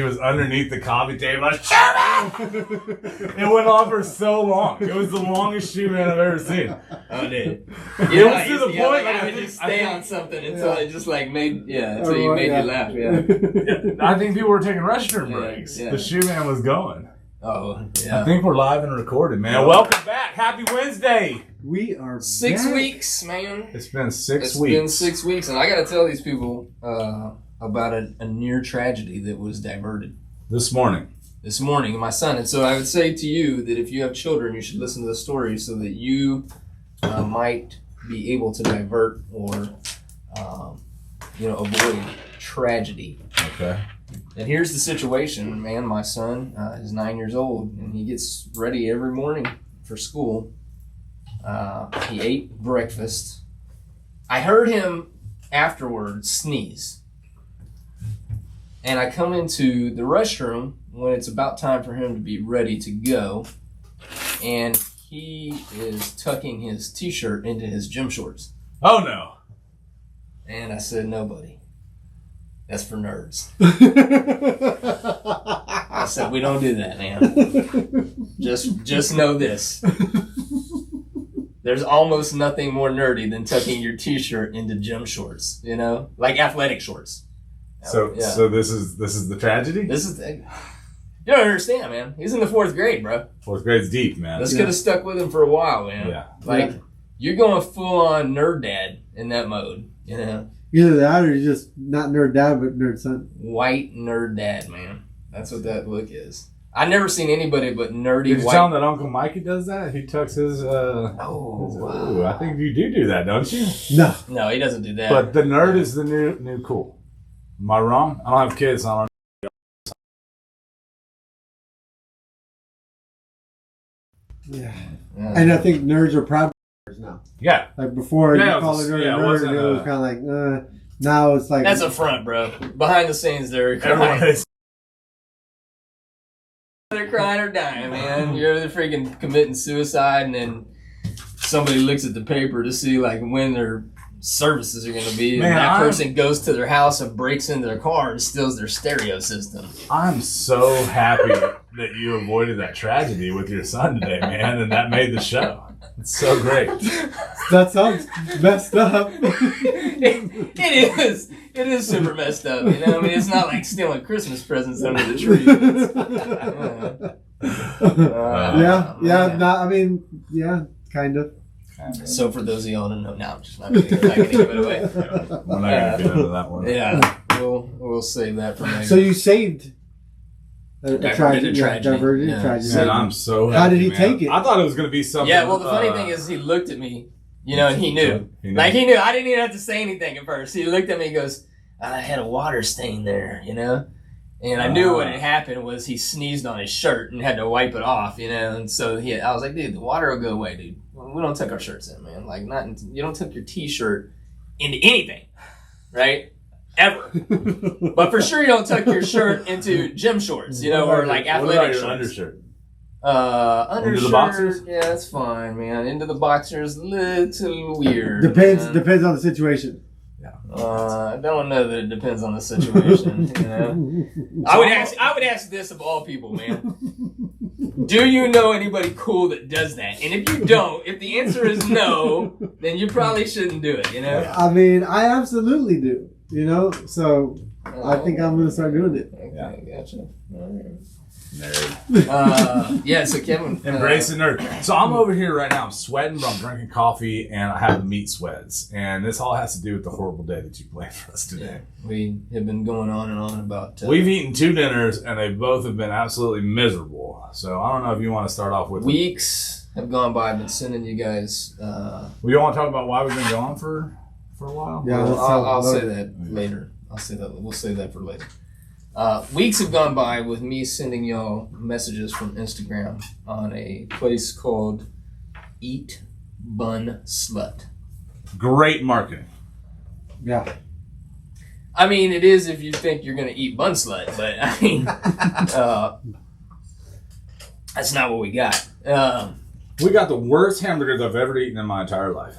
It was underneath the coffee table. It went on for so long. It was the longest shoe man I've ever seen. Oh, dude. It was to the point. I would just stay on something until it just like made you laugh. Yeah. I think people were taking restroom breaks. Yeah. The shoe man was going. Oh, yeah. I think we're live and recorded, man. Welcome back. Happy Wednesday. We are 6 back. weeks, man. It's been 6 It's weeks. been 6 weeks, and I got to tell these people about a near tragedy that was diverted This morning. this morning, my son. And so I would say to you that if you have children, you should listen to the story so that you might be able to divert or avoid tragedy. Okay. And here's the situation, man. My son is 9 years old, and he gets ready every morning for school. He ate breakfast. I heard him afterwards sneeze. And I come into the restroom when it's about time for him to be ready to go, and he is tucking his t-shirt into his gym shorts. Oh, no. And I said, no, buddy. That's for nerds. I said, we don't do that, man. Just know this. There's almost nothing more nerdy than tucking your t-shirt into gym shorts, like athletic shorts. So this is the tragedy? You don't understand, man. He's in the 4th grade, bro. 4th grade's deep, man. This could have stuck with him for a while, man. Yeah. You're going full on nerd dad in that mode, Either that or you're just not nerd dad, but nerd son. White nerd dad, man. That's what that look is. I've never seen anybody but nerdy Did you white. tell him that Uncle Mikey does that? He tucks his, wow. I think you do that, don't you? No. No, he doesn't do that. But the nerd is the new cool. Am I wrong? I don't have kids, so I don't Yeah. And I think nerds are proud nerds now. Yeah. Like before, Yeah, you call a nerd it a nerd, wasn't and it was kind of like, now it's like... That's a front, bro. Behind the scenes, they're crying. They're crying or dying, man. You're freaking committing suicide, and then somebody looks at the paper to see like when their services are going to be, and that person goes to their house and breaks into their car and steals their stereo system. I'm so happy that you avoided that tragedy with your son today, man, and that made the show. It's so great. That sounds messed up. It is. It is super messed up. I mean, it's not like stealing Christmas presents under the tree. Kind of. So for those of y'all who don't know, no, I'm just not going to give it away. We're not going to get into that one. Yeah, we'll save that for later. So you saved a Diverted tragedy. Diverted a tragedy. Man, I'm so happy. How did he man. take it? I thought it was going to be something. Yeah, well, the funny thing is he looked at me, and he knew. Like, he knew. I didn't even have to say anything at first. He looked at me and goes, I had a water stain there, And I knew what had happened was he sneezed on his shirt and had to wipe it off, And so I was like, dude, the water will go away, dude. We don't tuck our shirts in, man. Like, you don't tuck your t-shirt into anything, right? Ever. But for sure you don't tuck your shirt into gym shorts, or like athletic shorts. Undershirt? Undershirt. Into the boxers? Yeah, that's fine, man. Into the boxers, little weird. Depends on the situation. I don't know that it depends on the situation. I would ask this of all people, man. Do you know anybody cool that does that? And if you don't, if the answer is no, then you probably shouldn't do it. I mean, I absolutely do. So I think I'm gonna start doing it. Okay, gotcha. All right. Nerd. So Kevin, Embrace the nerd. So I'm over here right now. I'm sweating, but I'm drinking coffee, and I have the meat sweats. And this all has to do with the horrible day that you played for us today. We have been going on and on about... We've eaten 2 dinners, and they both have been absolutely miserable. So I don't know if you want to start off with... Weeks have gone by. I've been sending you guys... We want to talk about why we've been gone for a while? Yeah, I'll say that later. We'll say that for later. Weeks have gone by with me sending y'all messages from Instagram on a place called Eat Bun Slut. Great marketing. Yeah. I mean, it is if you think you're going to eat bun slut, but I mean, that's not what we got. We got the worst hamburgers I've ever eaten in my entire life.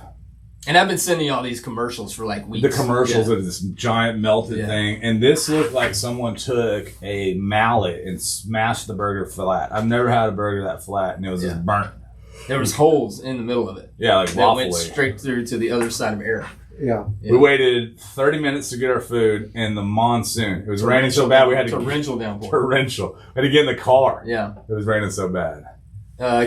And I've been sending you all these commercials for like weeks. The commercials of this giant melted thing. And this looked like someone took a mallet and smashed the burger flat. I've never had a burger that flat, and it was just burnt. There was holes in the middle of it. Yeah, like that went straight through to the other side of air. Yeah. We waited 30 minutes to get our food in the monsoon. It was raining so bad we had to... Torrential downpour. Torrential. We had to get in the car. Yeah. It was raining so bad.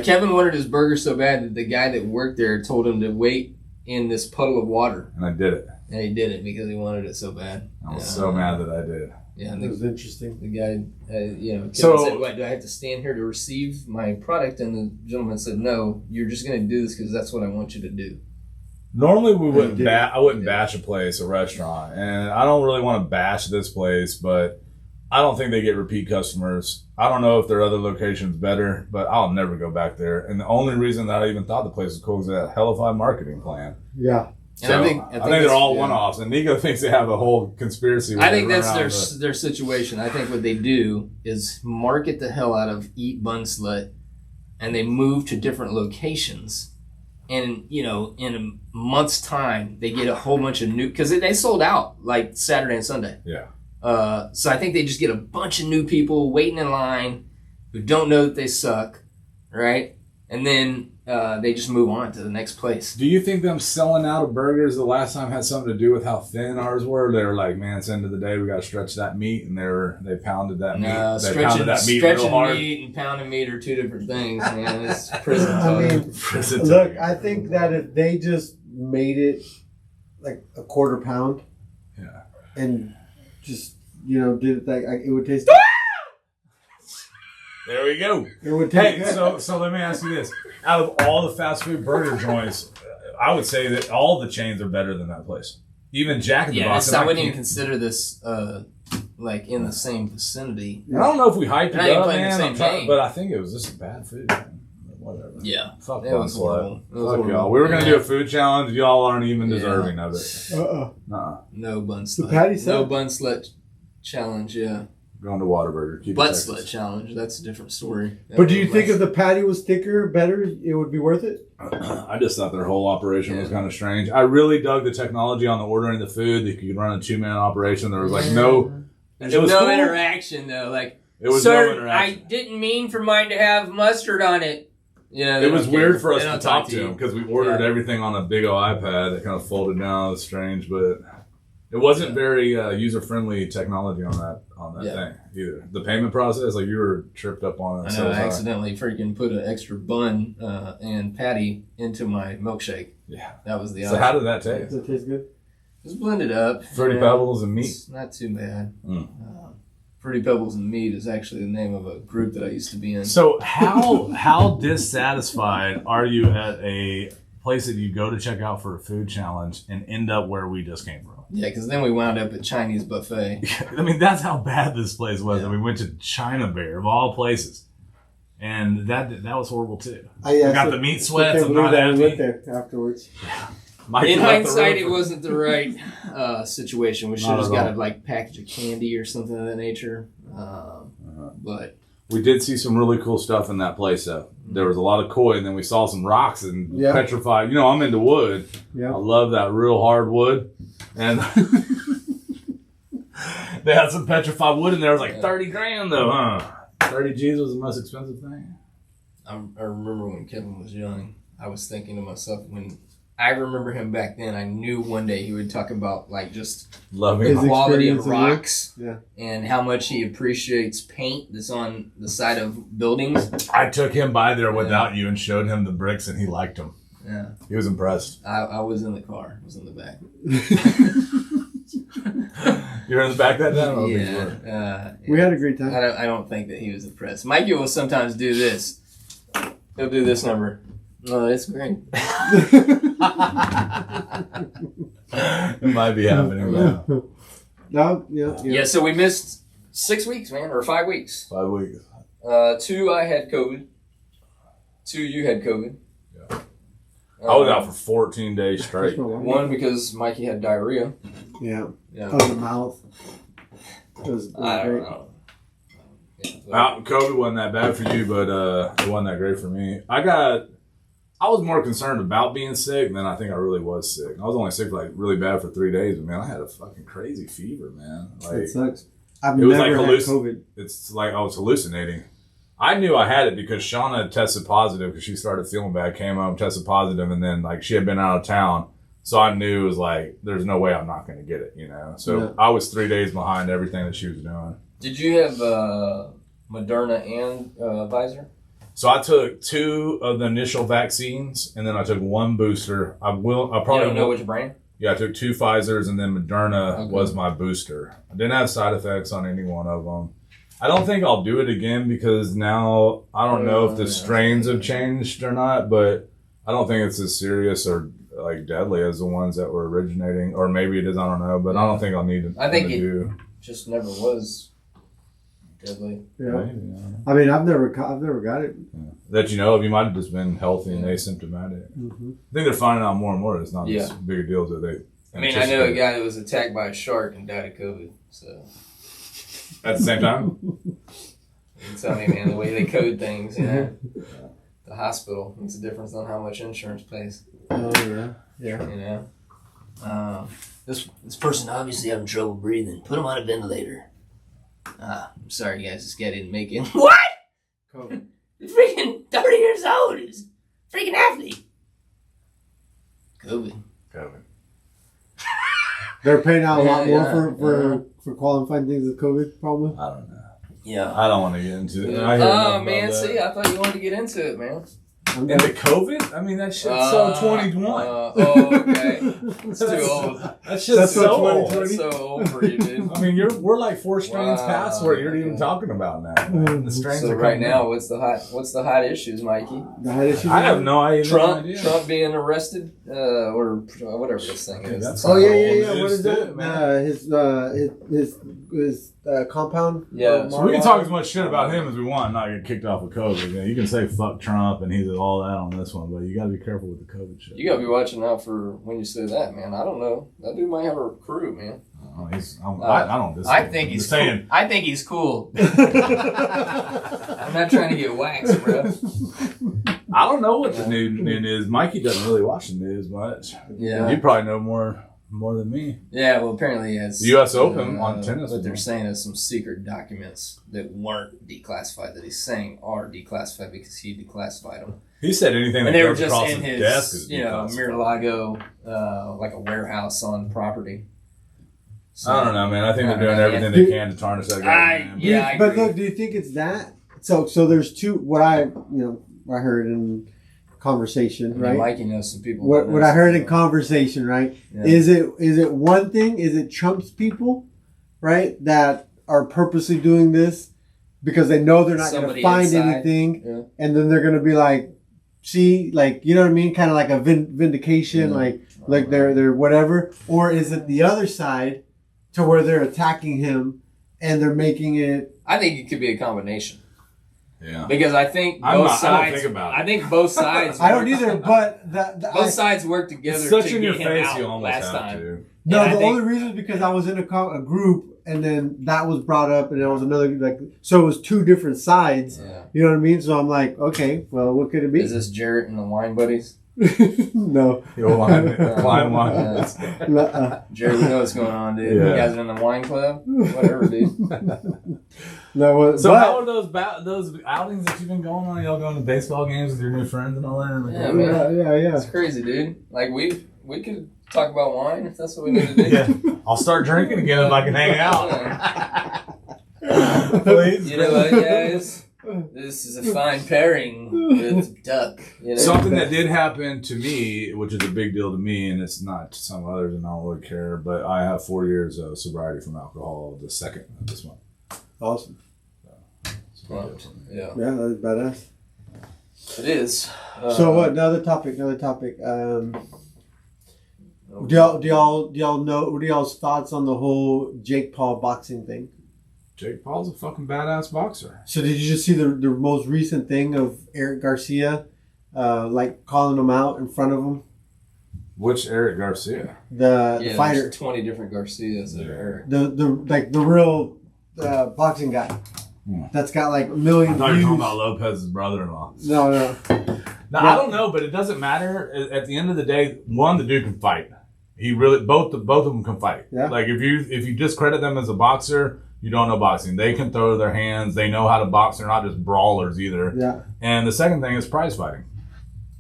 Kevin wanted his burger so bad that the guy that worked there told him to wait in this puddle of water. And I did it. And he did it because he wanted it so bad. I was so mad that I did. Yeah, it was interesting. The guy, Kevin said, "What, do I have to stand here to receive my product?" And the gentleman said, "No, you're just going to do this because that's what I want you to do." Normally we wouldn't. I wouldn't bash a restaurant, and I don't really want to bash this place, but I don't think they get repeat customers. I don't know if their other location's better, but I'll never go back there. And the only reason that I even thought the place was cool is that hellified marketing plan. Yeah. And so I think they're all one-offs, and Nico thinks they have a whole conspiracy. I think that's their situation. I think what they do is market the hell out of Eat Bun Slut, and they move to different locations. And, in a month's time, they get a whole bunch of new... Because they sold out, like, Saturday and Sunday. Yeah. So I think they just get a bunch of new people waiting in line who don't know that they suck, right? And then they just move on to the next place. Do you think them selling out of burgers the last time had something to do with how thin ours were? They were like, man, it's the end of the day. We got to stretch that meat. And they pounded that meat. They pounded that meat real hard. Meat and pounding meat are two different things, man. It's prison I talk. mean, look, I think that if they just made it like a quarter pound and just, did it like it would taste... There we go. It would taste good. So let me ask you this. Out of all the fast food burger joints, I would say that all the chains are better than that place. Even Jack in the Box. I wouldn't even consider this like in the same vicinity. I don't know if we hyped it up, man. But I think it was just bad food. Man. Whatever. Yeah. Fuck y'all. Fuck y'all. We were going to do a food challenge. Y'all aren't even deserving of it. No bun slut. The patty set? No bun slut challenge, yeah. Going to Whataburger. Butt slut challenge. That's a different story. But do you think if the patty was thicker, better, it would be worth it? I just thought their whole operation was kind of strange. I really dug the technology on the ordering the food. That you could run a 2-man operation. There was like no... There was no interaction, though. Like, it was sir, no interaction. I didn't mean for mine to have mustard on it. It was weird for us to talk to him because we ordered everything on a big old iPad that kind of folded down. It was strange, but it wasn't very user-friendly technology on that thing either. The payment process, like you were tripped up on it. I know, I accidentally freaking put an extra bun and patty into my milkshake. Yeah. That was the So how did that taste? Does it taste good? It was blended up. Fruity Pebbles and meat? It's not too bad. Fruity Pebbles and Meat is actually the name of a group that I used to be in. So how dissatisfied are you at a place that you go to check out for a food challenge and end up where we just came from? Yeah, because then we wound up at Chinese buffet. I mean, that's how bad this place was. Yeah. And we went to China Bear, of all places. And that was horrible, too. We got the meat sweats. I'm not happy. We went there afterwards. Yeah. In hindsight, it wasn't the right situation. We should have just got a package of candy or something of that nature. But we did see some really cool stuff in that place, though. There was a lot of koi, and then we saw some rocks and petrified. I'm into wood. Yeah. I love that real hard wood. And they had some petrified wood in there. It was like 30 grand, though, huh? 30 G's was the most expensive thing. I remember when Kevin was young, I was thinking to myself, when I remember him back then, I knew one day he would talk about just loving the quality of rocks and how much he appreciates paint that's on the side of buildings. I took him by there without you and showed him the bricks, and he liked them. Yeah. He was impressed. I was in the car. I was in the back. You were in the back that time? Yeah. We had a great time. I don't think that he was impressed. Mikey will sometimes do this. He'll do this number. Oh, that's great. It might be happening now. Yeah, so we missed 6 weeks, man, or 5 weeks. 5 weeks. 2, I had COVID. 2, you had COVID. Yeah. I was out for 14 days straight. 1 because Mikey had diarrhea. Yeah. Of the mouth. It was I don't great. know. COVID wasn't that bad for you, but it wasn't that great for me. I got I was more concerned about being sick than I think I really was sick. I was only sick like really bad for 3 days, but man, I had a fucking crazy fever, man. Like It sucks. I've it was never like had COVID. It's like I was hallucinating. I knew I had it because Shauna tested positive because she started feeling bad, came home, tested positive, and then like she had been out of town. So I knew it was like, there's no way I'm not going to get it, you know? So Yeah. I was 3 days behind everything that she was doing. Did you have Moderna and Pfizer? So I took 2 of the initial vaccines, and then I took 1 booster. I probably You don't know which brand? Yeah, I took 2 Pfizers, and then Moderna Okay. was my booster. I didn't have side effects on any one of them. I don't think I'll do it again because now I don't know if the strains have changed or not, but I don't think it's as serious or like deadly as the ones that were originating, or maybe it is. I don't know, but I don't think I'll need to. I think to it do. just never was deadly. Yeah. Maybe, I don't know. I mean, I've never got it. That you know of, you might have just been healthy and asymptomatic. Mm-hmm. I think they're finding out more and more. It's not as big a deal as they. I mean, I know a guy that was attacked by a shark and died of COVID. So At the same time. you tell me, man, the way they code things, you know, the hospital makes a difference on how much insurance pays. Oh yeah. You know, this person obviously having trouble breathing. Put him on a ventilator. I'm sorry, guys, this guy didn't make it. What? COVID. He's freaking 30 years old. He's a freaking athlete. COVID. They're paying out a lot more Yeah, for qualifying things with COVID, probably. I don't know. Yeah. I don't want to get into it. I hear enough Oh, about man, that. see, I thought you wanted to get into it, man. And the COVID? I mean, that shit's so 2021. Oh, okay. It's too old. That shit's That's so what old. 2020 That's so old for you, dude. I mean, we're like 4 strains Wow. past where you're even talking about now. Man. The strains So are right coming now, in. what's the hot issues, Mikey? The high issues I have no idea. Trump being arrested, or whatever this thing is. That's Oh not yeah. old What news, is that? too, man. His compound. Yeah. So we can talk as much shit about him as we want, and not get kicked off of COVID. You know, you can say fuck Trump and he's all that on this one, but you got to be careful with the COVID shit. You gotta be watching out for when you say that, man. I don't know. That dude might have a crew, man. I don't disagree. I think I'm he's just saying. cool. I think he's cool. I'm not trying to get waxed, bro. I don't know what the new is. Mikey doesn't really watch the news much. Yeah. You probably know more than me. Yeah, well, apparently he has. The U.S. Open on tennis. What they're saying is some secret documents that weren't declassified that he's saying are declassified because he declassified them. He said anything that And they were goes just across in his his, desk is declassified. Mir-a-Lago, like a warehouse on property. So, I don't know, man. I think they're doing everything yeah. they can to tarnish that guy. man. Yeah, I But agree. look, do you think it's that? So there's two. What I heard in conversation, I mean, right? Mikey knows some people. What I heard in conversation, right? Yeah. Is it one thing? Is it Trump's people, right, that are purposely doing this because they know they're not going to Somebody find inside. anything, Yeah. and then they're going to be like, see, like, you know what I mean, kind of like a vindication, Yeah. like they're whatever, or is it the other side to where they're attacking him and they're making it? I think it could be a combination. Yeah. Because I think I'm both not- I sides. don't think about it. I think both sides. I don't work- either, but Both sides work together It's such to in your get him face, out you almost last have time. to. No, And I the think- only reason is because I was in a group, and then that was brought up, and there was another, so it was two different sides. Yeah. You know what I mean? So I'm like, okay, well, what could it be? Is this Jarrett and the Wine Buddies? No. You'll climb one. Uh-uh. Jarrett, we know what's going on, dude. Yeah. You guys are in the wine club? Whatever, dude. No. So but- how are those outings that you've been going on? Y'all going to baseball games with your new friends and all that? Like, Yeah, man. Yeah. It's crazy, dude. Like, we could talk about wine if that's what we need to do. Yeah. I'll start drinking again if I can hang out. Please. You know what, guys? This is a fine pairing with duck. You know? Something that did happen to me, which is a big deal to me, and it's not to some others, and I don't really care, but I have 4 years of sobriety from alcohol, the 2nd of this month. Awesome. It's a big deal for me. Yeah, Yeah, that's badass. it is. So what? Another topic. Do y'all know? What are y'all's thoughts on the whole Jake Paul boxing thing? Jake Paul's a fucking badass boxer. So did you just see the most recent thing of Eric Garcia, like calling him out in front of him? Which Eric Garcia? The fighter, There's 20 different Garcias that are. the real boxing guy Hmm. that's got like a million I thought you were views. talking about Lopez's brother-in-law. No. Now, I don't know, but it doesn't matter. At the end of the day, the dude can fight. He really both of them can fight. Yeah. Like if you discredit them as a boxer, you don't know boxing. They can throw their hands. They know how to box. They're not just brawlers either. Yeah. And the second thing is prize fighting.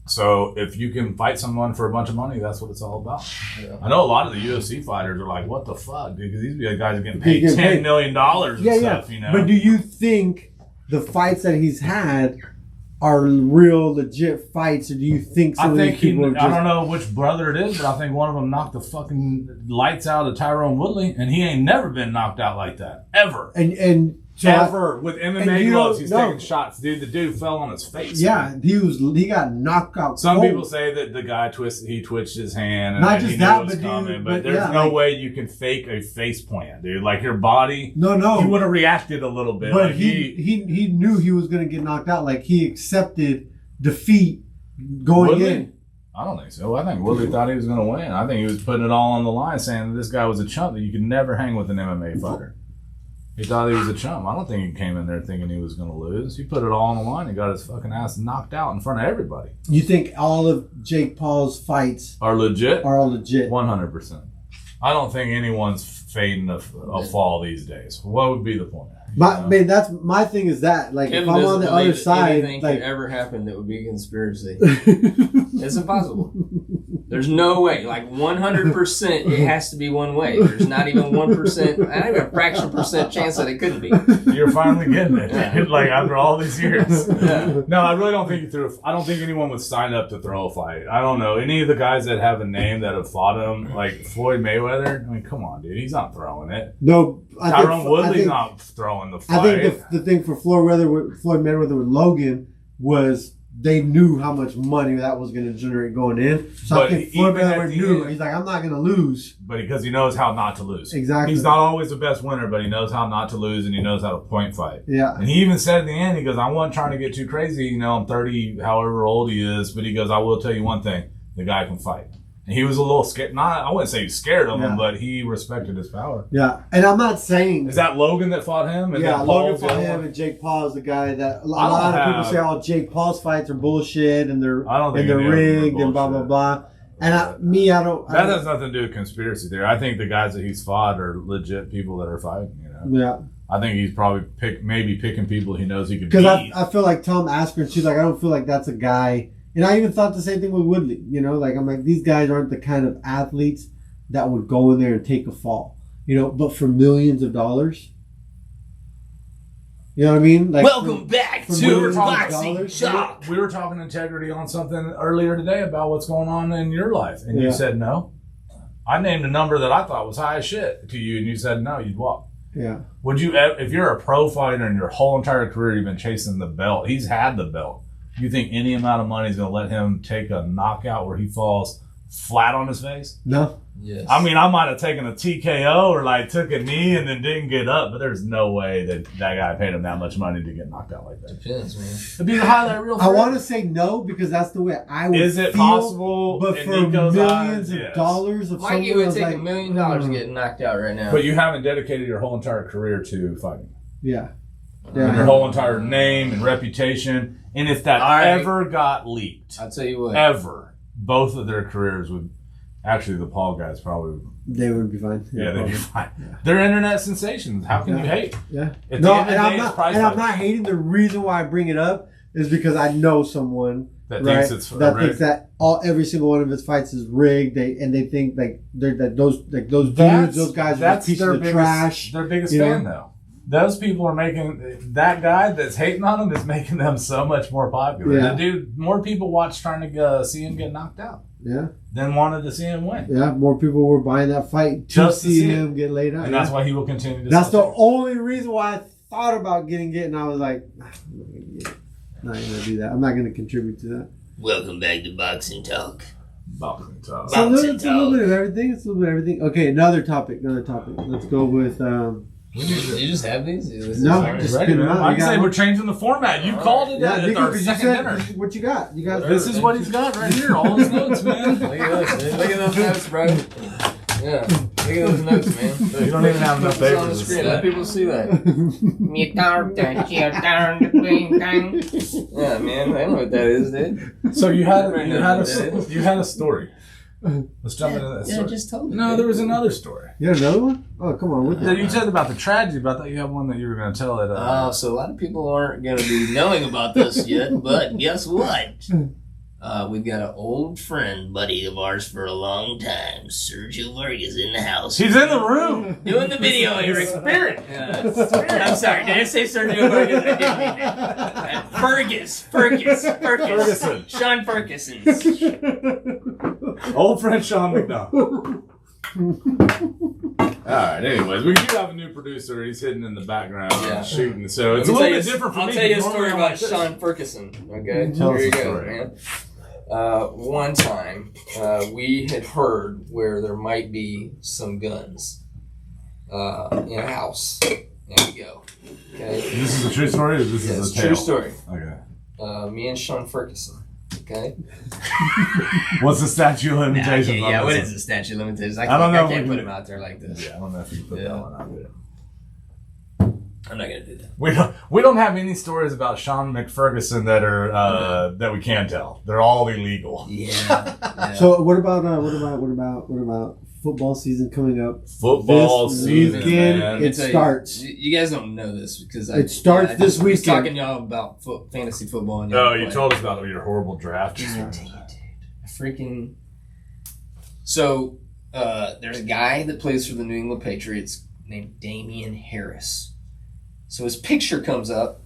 So if you can fight someone for a bunch of money, that's what it's all about. Yeah. I know a lot of the UFC fighters are like, "What the fuck, dude?" Because these guys are getting paid $10 million and stuff. You know. But do you think the fights that he's had are real, legit fights, or do you think some of these people are just... I don't know which brother it is, but I think one of them knocked the fucking lights out of Tyrone Woodley, and he ain't never been knocked out like that ever. And so ever with MMA gloves, he's taking shots, dude. The dude fell on his face. Yeah, man. he got knocked out. Some cold. people say that the guy twitched his hand, and not he just knew that, it was but coming. But there's no way you can fake a face plant, dude. Like your body. No. He would have reacted a little bit, but like he knew he was going to get knocked out. Like he accepted defeat going Woodley? in. I don't think so. I think Woodley thought he was going to win. I think he was putting it all on the line, saying that this guy was a chump that you could never hang with an MMA fighter. He thought he was a chump. I don't think he came in there thinking he was going to lose. He put it all on the line and got his fucking ass knocked out in front of everybody. You think all of Jake Paul's fights are legit? 100%. I don't think anyone's fading a fall these days. What would be the point? Man, that's my thing. Is that like Kevin if I'm on the other side, anything like could ever happen that would be a conspiracy. It's impossible. There's no way. Like 100%, it has to be one way. There's not even 1%, not even a fraction percent chance that it couldn't be. You're finally getting it. Yeah. Like after all these years. Yeah. No, I really don't think you threw. I don't think anyone would sign up to throw a fight. I don't know any of the guys that have a name that have fought him, like Floyd Mayweather. I mean, come on, dude, he's not throwing it. No, Tyrone Woodley's not throwing the fight. I think the thing for Floyd Mayweather with Logan was they knew how much money that was going to generate going in. So I think Floyd Mayweather knew. He's like, I'm not going to lose. But because he knows how not to lose. Exactly. He's not always the best winner, but he knows how not to lose, and he knows how to point fight. Yeah. And he even said at the end, he goes, I wasn't trying to get too crazy. You know, I'm 30, however old he is. But he goes, I will tell you one thing. The guy can fight. And he was a little scared. I wouldn't say he was scared of him, but he respected his power. Yeah. And I'm not saying... Is that Logan that fought him? And yeah, Logan fought him, and Jake Paul is the guy that... A lot of people say, oh, Jake Paul's fights are bullshit, and they're rigged, and blah, blah, blah. And I don't... That has nothing to do with conspiracy there. I think the guys that he's fought are legit people that are fighting, you know? Yeah. I think he's probably picking people he knows he could beat. Because I feel like Tom Askren, too, like, I don't feel like that's a guy... And I even thought the same thing with Woodley. You know, like, I'm like, these guys aren't the kind of athletes that would go in there and take a fall. You know, but for millions of dollars. You know what I mean? Like, welcome back to Boxing Shock. We were talking integrity on something earlier today about what's going on in your life. And you said no. I named a number that I thought was high as shit to you, and you said no, you'd walk. Yeah. Would you, if you're a pro fighter and your whole entire career you've been chasing the belt, he's had the belt. You think any amount of money is going to let him take a knockout where he falls flat on his face? No. Yes. I mean, I might have taken a TKO or like took a knee and then didn't get up, but there's no way that guy paid him that much money to get knocked out like that. Depends, man. It'd be the highlight reel. I want to say no because that's the way I would feel. Is it possible? But for millions of dollars of Mikey would take like, $1 million to get knocked out right now. But you haven't dedicated your whole entire career to fighting. Yeah. And your whole entire name and reputation. And if that ever got leaked, I'll tell you what. Ever, both of their careers would. Actually, the Paul guys probably. They would be fine. Yeah, they'd be fine. Yeah. They're internet sensations. How can you hate? Yeah. And I'm not hating. The reason why I bring it up is because I know someone that thinks it's thinks that every single one of his fights is rigged. They think like those dudes, those guys are pieces of trash. Their biggest fan though. Those people are making that guy that's hating on him is making them so much more popular. Yeah. The dude, more people watched trying to see him get knocked out. Yeah. Than wanted to see him win. Yeah, more people were buying that fight to see him get laid out. And that's why he will continue to. That's the only reason why I thought about getting it, and I was like, I'm not going to do that. I'm not going to contribute to that. Welcome back to Boxing Talk. Boxing Talk. It's a little bit of everything. Okay, another topic. Let's go with. You just have these? No, just spin them out. I can say we're changing the format. You called it at our second dinner. What you got? You got. This is what he's got right here. All his notes, man. Look at those notes, bro. Yeah. Look at those notes, man. You don't even have enough It's paper on the to screen. see Let that. people see that. Yeah, man. I know what that is, dude. So you had Everybody knows what that you had a story. Let's jump into that Yeah, story. I just told you. No, there was another story. You had another one? Oh, come on. With Yeah, you said about the tragedy, but I thought you had one that you were going to tell it. Oh, so a lot of people aren't going to be knowing about this yet, but guess what? We've got an old friend, buddy of ours for a long time, Sergio Vargas, in the house. He's in the room. Doing the video here. Spirit. I'm sorry. Did I say Sergio Vargas? I didn't mean that. Ferguson. Sean Ferguson. Old friend Sean McDonald. Alright, anyways, we do have a new producer. He's hidden in the background shooting. So it's a little bit different for me. I'll tell you a story normally about like this. Sean Ferguson. Okay? Tell us Here you a go, story. man. One time, we had heard where there might be some guns in a house. There we go. Okay? This is a true story, or this Yeah, is it's a a tale? true story. Okay. Me and Sean Ferguson. Okay? What's the statute of limitations on yeah, this what one? is the statute of limitations? I don't know I if can't we put can- him out there like this. Yeah, I don't know if you can put Yeah. that one out there. I'm not going to do that. We don't have any stories about Sean McFerguson that are that we can tell. They're all illegal. Yeah. So what about football season coming up? Football This season, weekend, man. it starts. You guys don't know this because It starts I this was weekend. talking to y'all about fantasy football. And y'all Oh, you play. told us about your horrible draft. Freaking. So, there's a guy that plays for the New England Patriots named Damian Harris. So his picture comes up,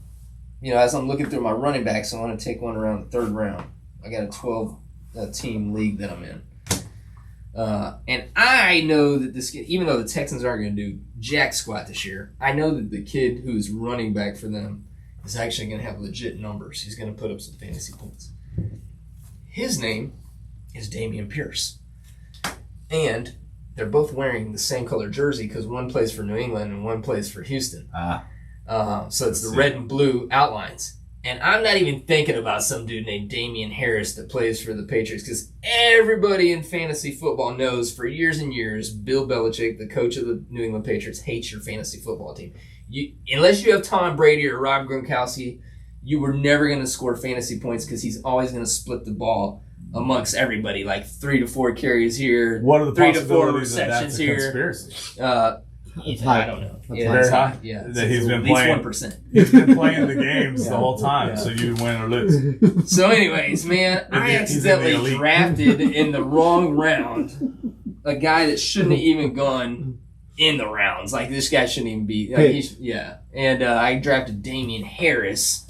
as I'm looking through my running backs. I want to take one around the third round. I got a 12-team league that I'm in. And I know that this kid, even though the Texans aren't going to do jack squat this year, I know that the kid who's running back for them is actually going to have legit numbers. He's going to put up some fantasy points. His name is Damian Pierce. And they're both wearing the same color jersey because one plays for New England and one plays for Houston. So it's the red and blue outlines. And I'm not even thinking about some dude named Damian Harris that plays for the Patriots because everybody in fantasy football knows for years and years Bill Belichick, the coach of the New England Patriots, hates your fantasy football team. Unless you have Tom Brady or Rob Gronkowski, you were never going to score fantasy points because he's always going to split the ball amongst everybody, like 3 to 4 carries here, What are the 3 to 4 possibilities that receptions that's a here. conspiracy? I don't know. That's Yeah, high. it's high. Yeah, That he's it's been at least playing. 1%. He's been playing the games Yeah. the whole time, Yeah. so you win or lose. So, anyways, man, I He's in the accidentally elite. drafted in the wrong round a guy that shouldn't have even gone in the rounds. Like, this guy shouldn't even be. Like, And I drafted Damian Harris,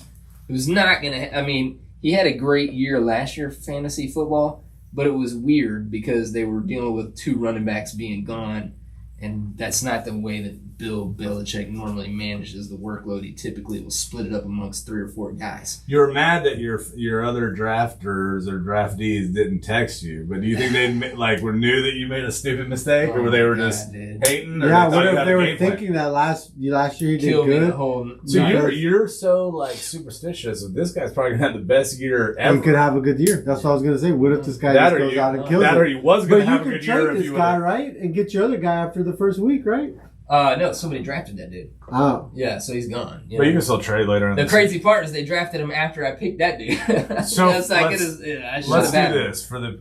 who's not going to. I mean, he had a great year last year for fantasy football, but it was weird because they were dealing with 2 running backs being gone. And that's not the way that Bill Belichick normally manages the workload. He typically will split it up amongst 3 or 4 guys. You're mad that your other drafters or draftees didn't text you, but do you think they knew that you made a stupid mistake, or they were just hating? Or Yeah, they thought what you if had they a were game plan? thinking that last year you did Kill me the good? whole. So Yeah. you're so superstitious. So this guy's probably gonna have the best year He ever. could have a good year. That's what I was gonna say. What if this guy That just or goes you, out and kills that or it? he was gonna But you have a can good year trade if this you guy, would. right? And get your other guy after the first week, right? No, somebody drafted that dude. Oh. Yeah, so he's gone. But you can still trade later. In The the crazy part is they drafted him after I picked that dude. So That's like let's- I should Let's have do had this for the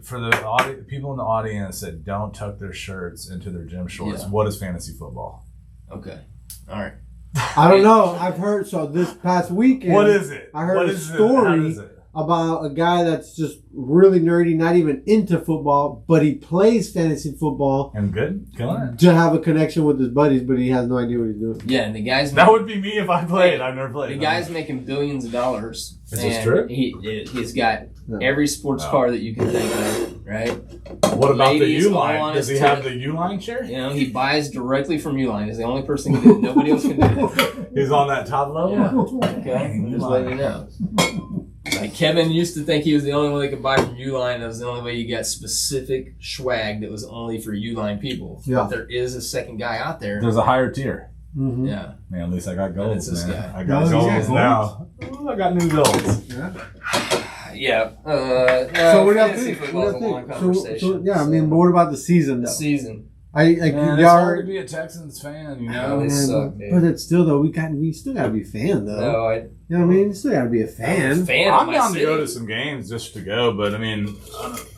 people in the audience that don't tuck their shirts into their gym shorts. Yeah. What is fantasy football? Okay. All right. I don't know. I've heard so this past weekend. What is it? I heard What a is it? story How does it? about a guy that's just really nerdy, not even into football, but he plays fantasy football I'm good. Killing it. to have a connection with his buddies, but he has no idea what he's doing. Yeah, and the guy's That would be me if I played. I've never played. the guy's making billions of dollars. Is this and true? He's got No. every sports No. car that you can think of, right? What about the Ladies all Uline? on Does he his have tennis- the Uline chair? You know, he buys directly from Uline. He's the only person who can do it. Nobody else can do it. He's on that top level. Yeah. Okay, I'm just letting you know. Like Kevin used to think he was the only one that could buy from Uline. That was the only way you got specific swag that was only for Uline people. Yeah. But there is a second guy out there. There's a higher tier. Mm-hmm. Yeah. Man, at least I got And golds, it's this man. guy. I got Oh, golds yeah, golds. now. Ooh, I got new golds. Yeah. So what do you fantasy think? football's a long So, conversation. yeah, I mean, but what about the season the though? season. Man, it's hard to be a Texans fan, you know. But it's still though we still gotta be a fan though. No, you know what I mean? You still gotta be a fan. I'm down to go to some games just to go, but I mean,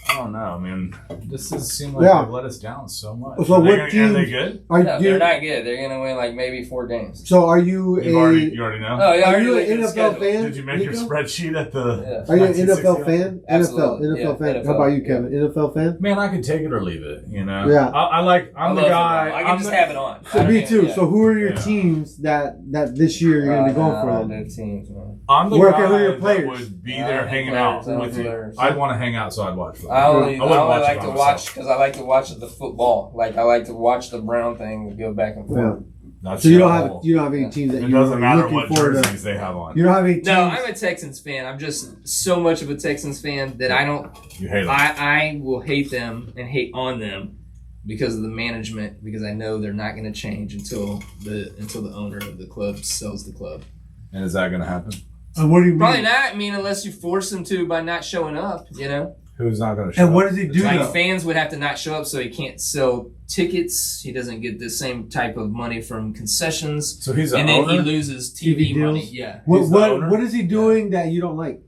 I don't know. I mean, this does seem like they've let us down so much. So are they good? No, they're not good. They're gonna win like maybe 4 games. So are you you already know? Oh yeah, are you an NFL fan? Did you make your spreadsheet at the? Are you an NFL fan? Absolutely. NFL fan. NFL. How about you, Kevin? NFL fan? Man, I can take it or leave it. You know. Yeah. I'm the guy. I can just have it on. So me too. Yeah. So who are your teams that this year you're gonna be going for? No teams, man. I'm the guy that would be there hanging out with you. I'd want to hang out, so I'd watch football. I only like to watch because I like to watch the football. Like I like to watch the Brown thing go back and forth. Yeah. So you don't have any teams that it doesn't matter what jerseys they have on. You don't have any teams. No, I'm a Texans fan. I'm just so much of a Texans fan that I don't. You hate them. I will hate them and hate on them because of the management. Because I know they're not going to change until the owner of the club sells the club. And is that going to happen? What do you mean? Probably not. I mean, unless you force them to by not showing up. You know. Who's not going to show up? And what does he do? Like fans would have to not show up so he can't sell tickets. He doesn't get the same type of money from concessions. So he's an and owner? then he loses TV money. Yeah. What is he doing that you don't like?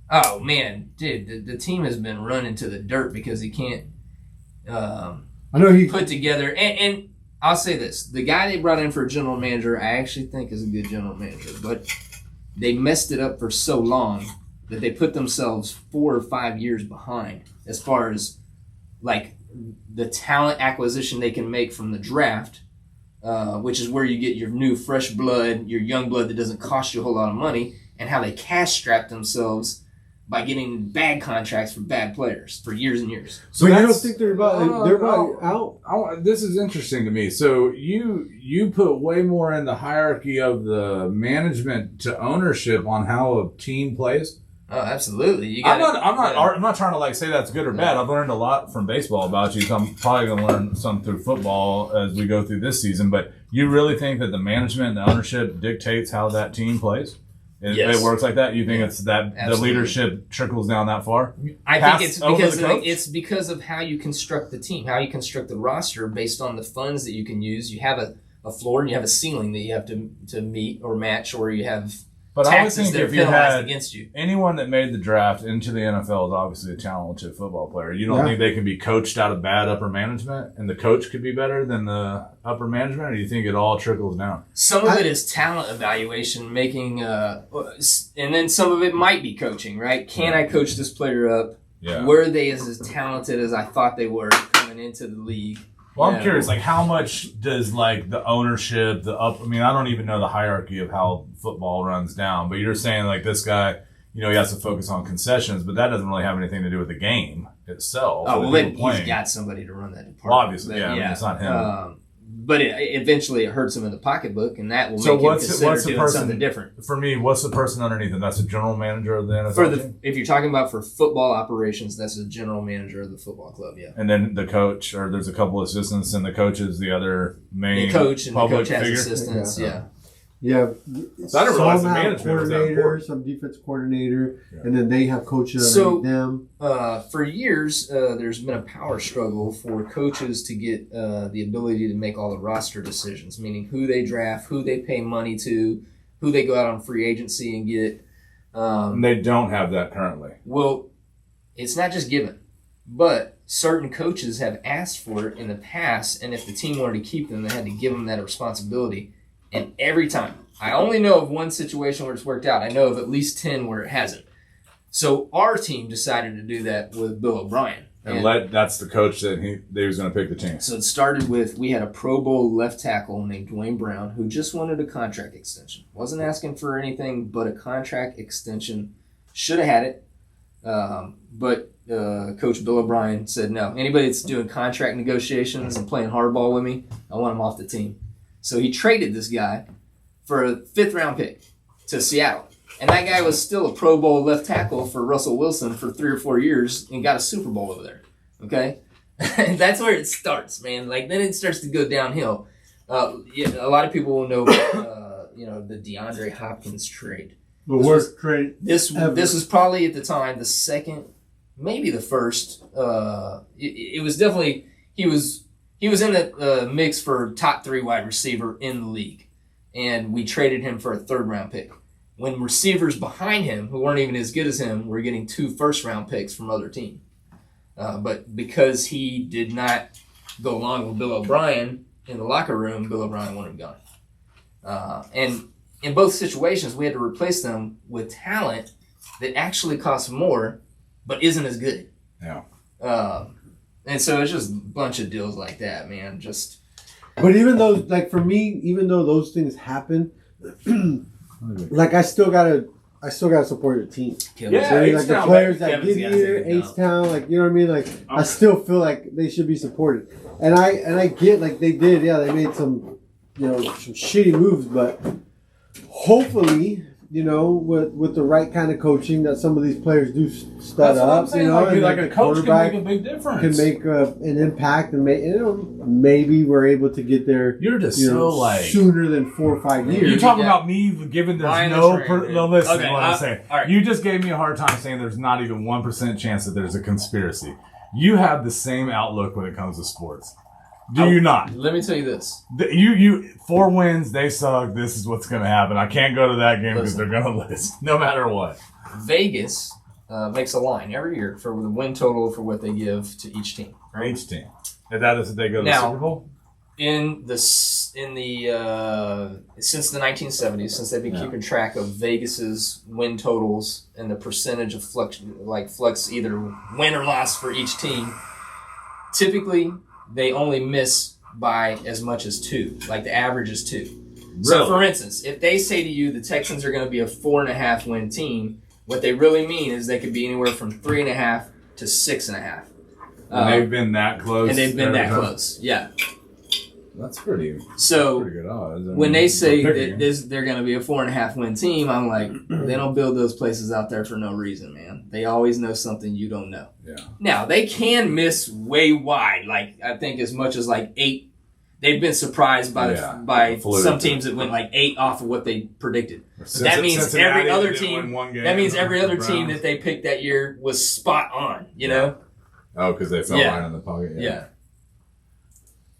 Oh man, dude, the team has been run into the dirt because he can't. I know he put together and I'll say this: the guy they brought in for a general manager, I actually think is a good general manager, but they messed it up for so long that they put themselves 4 or 5 years behind as far as like the talent acquisition they can make from the draft, which is where you get your new fresh blood, your young blood that doesn't cost you a whole lot of money, and how they cash strap themselves by getting bad contracts for bad players for years and years. So you don't think they're about out? This is interesting to me. So you put way more in the hierarchy of the management to ownership on how a team plays. Oh, absolutely. I'm not trying to like say that's good or bad. I've learned a lot from baseball about you, so I'm probably going to learn some through football as we go through this season. But you really think that the management and the ownership dictates how that team plays? It works like that? You think it's that the leadership trickles down that far? I think it's because of how you construct the team, how you construct the roster based on the funds that you can use. You have a floor and you have a ceiling that you have to meet or match, or you have taxes that are penalized against you. Anyone that made the draft into the NFL is obviously a talented football player. You don't think they can be coached out of bad upper management, and the coach could be better than the upper management, or do you think it all trickles down? Some of it is talent evaluation, making, and then some of it might be coaching, right? Can I coach this player up? Yeah. Were they as talented as I thought they were coming into the league? Well, I'm curious, like, how much does, like, the ownership, I mean, I don't even know the hierarchy of how football runs down, but you're saying, like, this guy, he has to focus on concessions, but that doesn't really have anything to do with the game itself. Oh, well, then he's got somebody to run that department. Well, obviously, I mean, it's not him. But eventually it hurts him in the pocketbook, and that will make him consider doing something different. For me, what's the person underneath him? That's the general manager of the NFL team? If you're talking about for football operations, that's the general manager of the football club, yeah. And then the coach, or there's a couple of assistants, and the coach is the other main coach, and the coach has figure? assistants, yeah. Yeah, so I didn't realize the management was that important. Some defense coordinator, and then they have coaches underneath them. For years, there's been a power struggle for coaches to get the ability to make all the roster decisions, meaning who they draft, who they pay money to, who they go out on free agency and get. And they don't have that currently. Well, it's not just given, but certain coaches have asked for it in the past, and if the team wanted to keep them, they had to give them that responsibility. And every time, I only know of one situation where it's worked out. I know of at least 10 where it hasn't. So our team decided to do that with Bill O'Brien. And that's the coach that he was going to pick the team. So it started with, we had a Pro Bowl left tackle named Dwayne Brown who just wanted a contract extension. Wasn't asking for anything but a contract extension. Should have had it. But Coach Bill O'Brien said, no. Anybody that's doing contract negotiations and playing hardball with me, I want him off the team. So he traded this guy for a 5th-round pick to Seattle. And that guy was still a Pro Bowl left tackle for Russell Wilson for 3 or 4 years and got a Super Bowl over there. Okay? That's where it starts, man. Like, then it starts to go downhill. A lot of people will know, the DeAndre Hopkins trade. The worst trade This was probably at the time the second, maybe the first. It was definitely, he was he was in the mix for top 3 wide receiver in the league, and we traded him for a 3rd-round pick. When receivers behind him, who weren't even as good as him, were getting 2 first-round picks from other teams. But because he did not go along with Bill O'Brien in the locker room, Bill O'Brien wanted him gone. And in both situations, we had to replace them with talent that actually costs more, but isn't as good. Yeah. And so it's just a bunch of deals like that, man. But even though, like for me, even though those things happen, like I still gotta support your team. Yeah, so, like the players that Kevin's get gotta here, take it down. H-Town, like you know what I mean. Like I still feel like they should be supported, and I get like they did. Yeah, they made some some shitty moves, but hopefully. With the right kind of coaching, that some of these players do stud up. Like a coach can make a big Can difference. make an impact, and maybe we're able to get there. You're just sooner than 4 or 5 years. You talk about me giving there's no listen. Okay, what I'm saying. right. You just gave me a hard time saying there's not even 1% chance that there's a conspiracy. You have the same outlook when it comes to sports. Do you not? Let me tell you this. You 4 wins, they suck. This is what's going to happen. I can't go to that game because they're going to lose, no matter what. Vegas makes a line every year for the win total for what they give to each team. Right? Each team. If that is if they go to the Super Bowl? Since the 1970s, since they've been keeping track of Vegas's win totals and the percentage of flux either win or loss for each team, typically they only miss by as much as 2. Like the average is 2. Really? So, for instance, if they say to you the Texans are going to be a 4.5 win team, what they really mean is they could be anywhere from 3.5 to 6.5. And they've been that close. And they've been that close. Yeah. That's pretty good odds. When they say that they're going to be a 4.5 win team, I'm like, they don't build those places out there for no reason, man. They always know something you don't know. Yeah. Now, they can miss way wide, like I think as much as like 8. They've been surprised by some teams that went like 8 off of what they predicted. That means every other team. That means every other team that they picked that year was spot on. You know. Oh, because they fell right in the pocket. Yeah.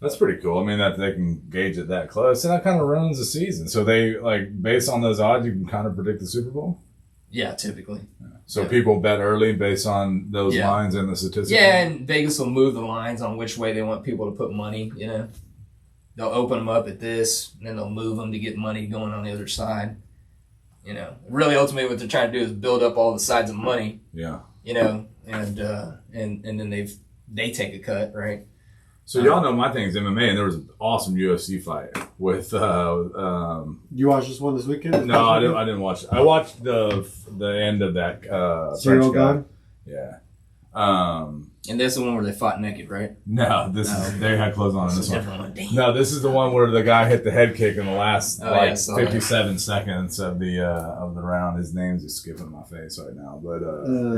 That's pretty cool. I mean, that they can gauge it that close, and that kind of ruins the season. So they based on those odds, you can kind of predict the Super Bowl. Yeah, typically. Yeah. So people bet early based on those lines and the statistics. Yeah, and Vegas will move the lines on which way they want people to put money. You know, they'll open them up at this, and then they'll move them to get money going on the other side. You know, really, ultimately, what they're trying to do is build up all the sides of money. Yeah. You know, and then they take a cut, right? So y'all know my thing is MMA, and there was an awesome UFC fight with. You watched this one this weekend? No, I didn't watch it. I watched the end of that. Zero Gun? Yeah. And that's the one where they fought naked, right? No, they had clothes on in this one. One. No, this is the one where the guy hit the head kick in the last 57 that. seconds of the round. His name's just skipping my face right now, but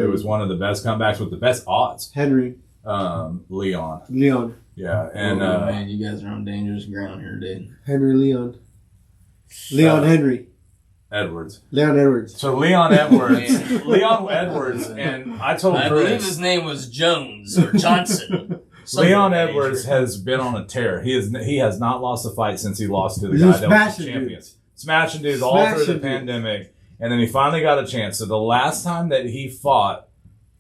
it was one of the best comebacks with the best odds. Henry. Leon. Yeah, and man, you guys are on dangerous ground here, dude. Henry Leon. Henry. Edwards. Leon Edwards. So Leon Edwards, and I told I Chris, believe his name was Jones or Johnson. Leon Edwards has been on a tear. He has not lost a fight since he lost to the guy that was the champion. Smashing dudes all through the pandemic, and then he finally got a chance. So the last time that he fought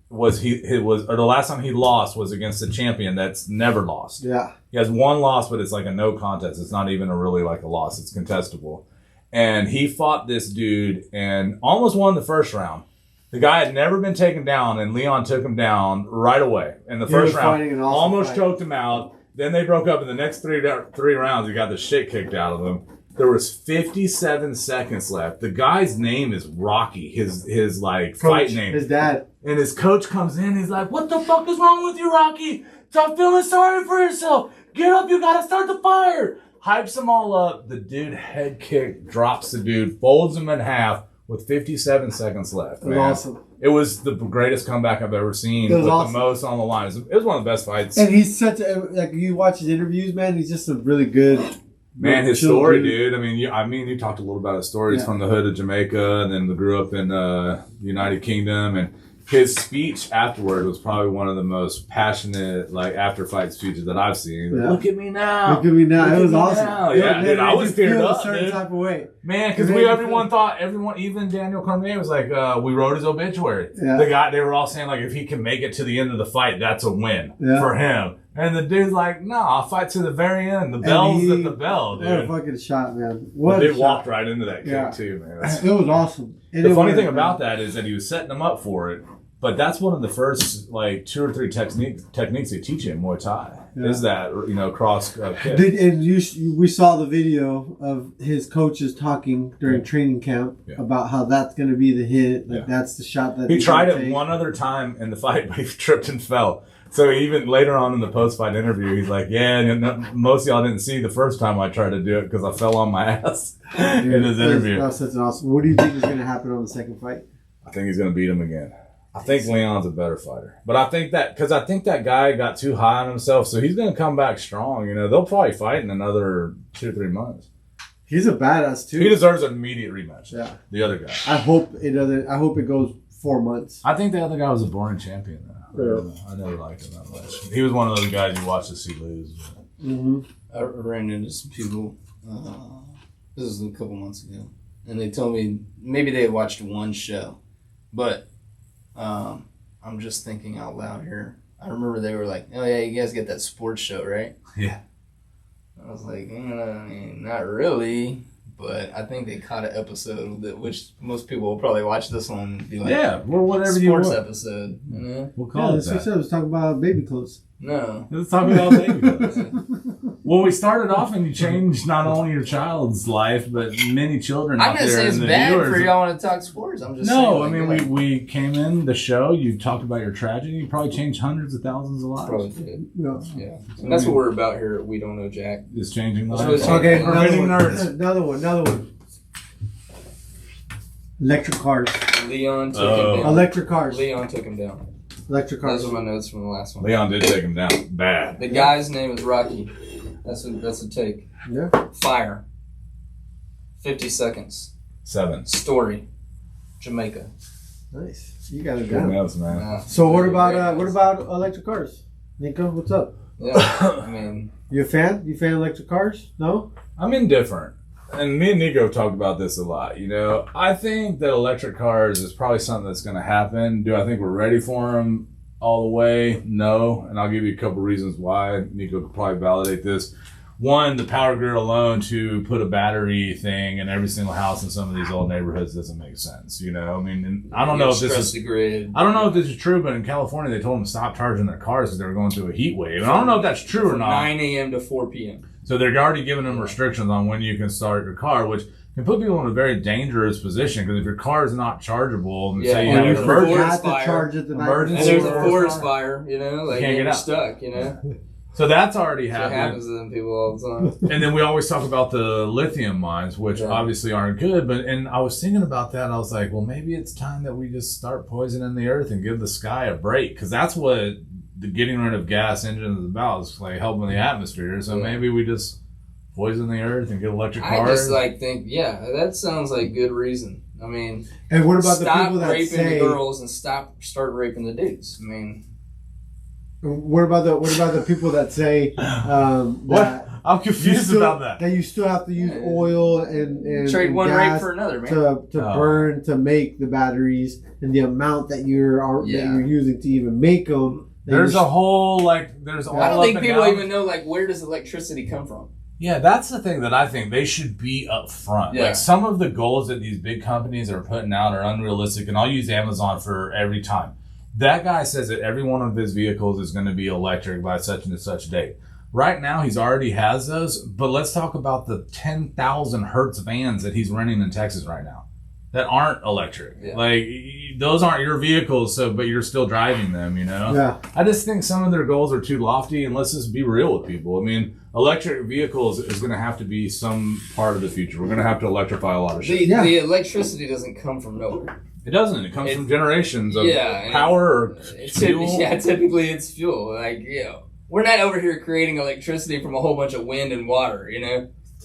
the last time he lost was against a champion that's never lost. Yeah. He has one loss, but it's like a no contest. It's not even a loss. It's contestable. And he fought this dude and almost won the first round. The guy had never been taken down, and Leon took him down right away in the first round. Almost choked him out. Then they broke up in the next three rounds. He got the shit kicked out of him. There was 57 seconds left. The guy's name is Rocky. His coach, fight name. His dad. And his coach comes in. He's like, "What the fuck is wrong with you, Rocky? Stop feeling sorry for yourself. Get up. You got to start the fire." Hypes them all up. The dude head kick, drops the dude, folds him in half with 57 seconds left. It was awesome. It was the greatest comeback I've ever seen. It was awesome. The most on the line. It was one of the best fights. And he's such a, you watch his interviews, man, he's just a really good... Man, his story, dude. I mean, you talked a little about his story. He's from the hood of Jamaica, and then grew up in the United Kingdom, and his speech afterward was probably one of the most passionate, like, after fight speeches that I've seen. Yeah. Look at me now. Look at me now. It was awesome. Yeah, dude, I was teared up, a certain dude. type of way. Man, because everyone, even Daniel Cormier was like, we wrote his obituary. Yeah. They were all saying, like, if he can make it to the end of the fight, that's a win Yeah. for him. And the dude's like, no, I'll fight to the very end. The bell's at the bell, dude. What a fucking shot, man. The dude walked right into that kick, too, man. It was awesome. The funny thing about that is that he was setting them up for it. But that's one of the first, like, 2 or 3 techniques they teach you in Muay Thai. Yeah. Is that, cross kick. We saw the video of his coaches talking during training camp about how that's going to be the hit. Like, that's the shot that he tried it one other time in the fight, but he tripped and fell. So even later on in the post-fight interview, he's like, most of y'all didn't see the first time I tried to do it because I fell on my ass in his interview. That's such an awesome. What do you think is going to happen on the second fight? I think he's going to beat him again. I think Leon's a better fighter. But I think that guy got too high on himself, so he's going to come back strong. They'll probably fight in another 2 or 3 months. He's a badass, too. He deserves an immediate rematch. Yeah. The other guy. I hope it goes 4 months. I think the other guy was a boring champion, though. I never liked him that much. He was one of those guys you watch to see lose. Mm-hmm. I ran into some people, this was a couple months ago, and they told me maybe they had watched one show, but I'm just thinking out loud here. I remember they were like, oh yeah, you guys get that sports show, right? Yeah. I was like, not really, but I think they caught an episode which most people will probably watch this one and be like, yeah, well, whatever you want. Sports episode. We'll call it that. Let's talk about baby clothes. No. Let's talk about baby clothes. Well, we started off and you changed not only your child's life, but many children I'm out not there. saying it's bad viewers. for y'all want to talk sports. I'm just saying. No, I mean, we came in the show, you talked about your tragedy, you probably changed hundreds of thousands of lives. Probably did. Yeah. And that's what we're about here at We Don't Know Jack. Is changing lives. Okay, another one. Electric cars. Leon took him down. Electric cars. Leon took him down. Electric cars. Those are my notes from the last one. Leon did take him down. Bad. The guy's name is Rocky. That's a take. Yeah. Fire. 50 seconds. 7. Story. Jamaica. Nice. You got it Good down. notes, man. So what about electric cars? Nico, what's up? Yeah, I mean, you a fan? You a fan of electric cars? No? I'm indifferent. And me and Nico have talked about this a lot. I think that electric cars is probably something that's going to happen. Do I think we're ready for them all the way? No. And I'll give you a couple reasons why. Nico could probably validate this. One, the power grid alone to put a battery thing in every single house in some of these old neighborhoods doesn't make sense. I mean, I don't know if this is the grid. I don't know if this is true, but in California they told them to stop charging their cars because they were going through a heat wave. And I don't know if that's true or not. 9 a.m. to 4 p.m. So they're already giving them restrictions on when you can start your car, which can put people in a very dangerous position because if your car is not chargeable, and say you have an emergency, and there's a forest fire, like can't you're stuck, So that's already happened. It happens to them people all the time. And then we always talk about the lithium mines, which obviously aren't good. And I was thinking about that. And I was like, well, maybe it's time that we just start poisoning the earth and give the sky a break. Because that's what the getting rid of gas engines is about. It's like helping the atmosphere. So maybe we just poison the earth and get electric cars. I just think, that sounds like good reason. I mean, and what about the people that raping say the girls and start raping the dudes? I mean. What about the people that say what? I'm confused about that. That you still have to use oil and trade one gas rape for another, man. to burn to make the batteries and the amount that you're using to even make them. There's a whole I don't think people even know where does electricity come from. Yeah, that's the thing that I think they should be up front. Yeah. Like some of the goals that these big companies are putting out are unrealistic, and I'll use Amazon for every time. That guy says that every one of his vehicles is going to be electric by such and such date. Right now, he's already has those, but let's talk about the 10,000 Hertz vans that he's renting in Texas right now that aren't electric. Yeah. Those aren't your vehicles, but you're still driving them, Yeah. I just think some of their goals are too lofty, and let's just be real with people. I mean, electric vehicles is going to have to be some part of the future. We're going to have to electrify a lot of shit. The electricity doesn't come from nowhere. It doesn't. It comes from generations of power or fuel. Typically it's fuel. We're not over here creating electricity from a whole bunch of wind and water,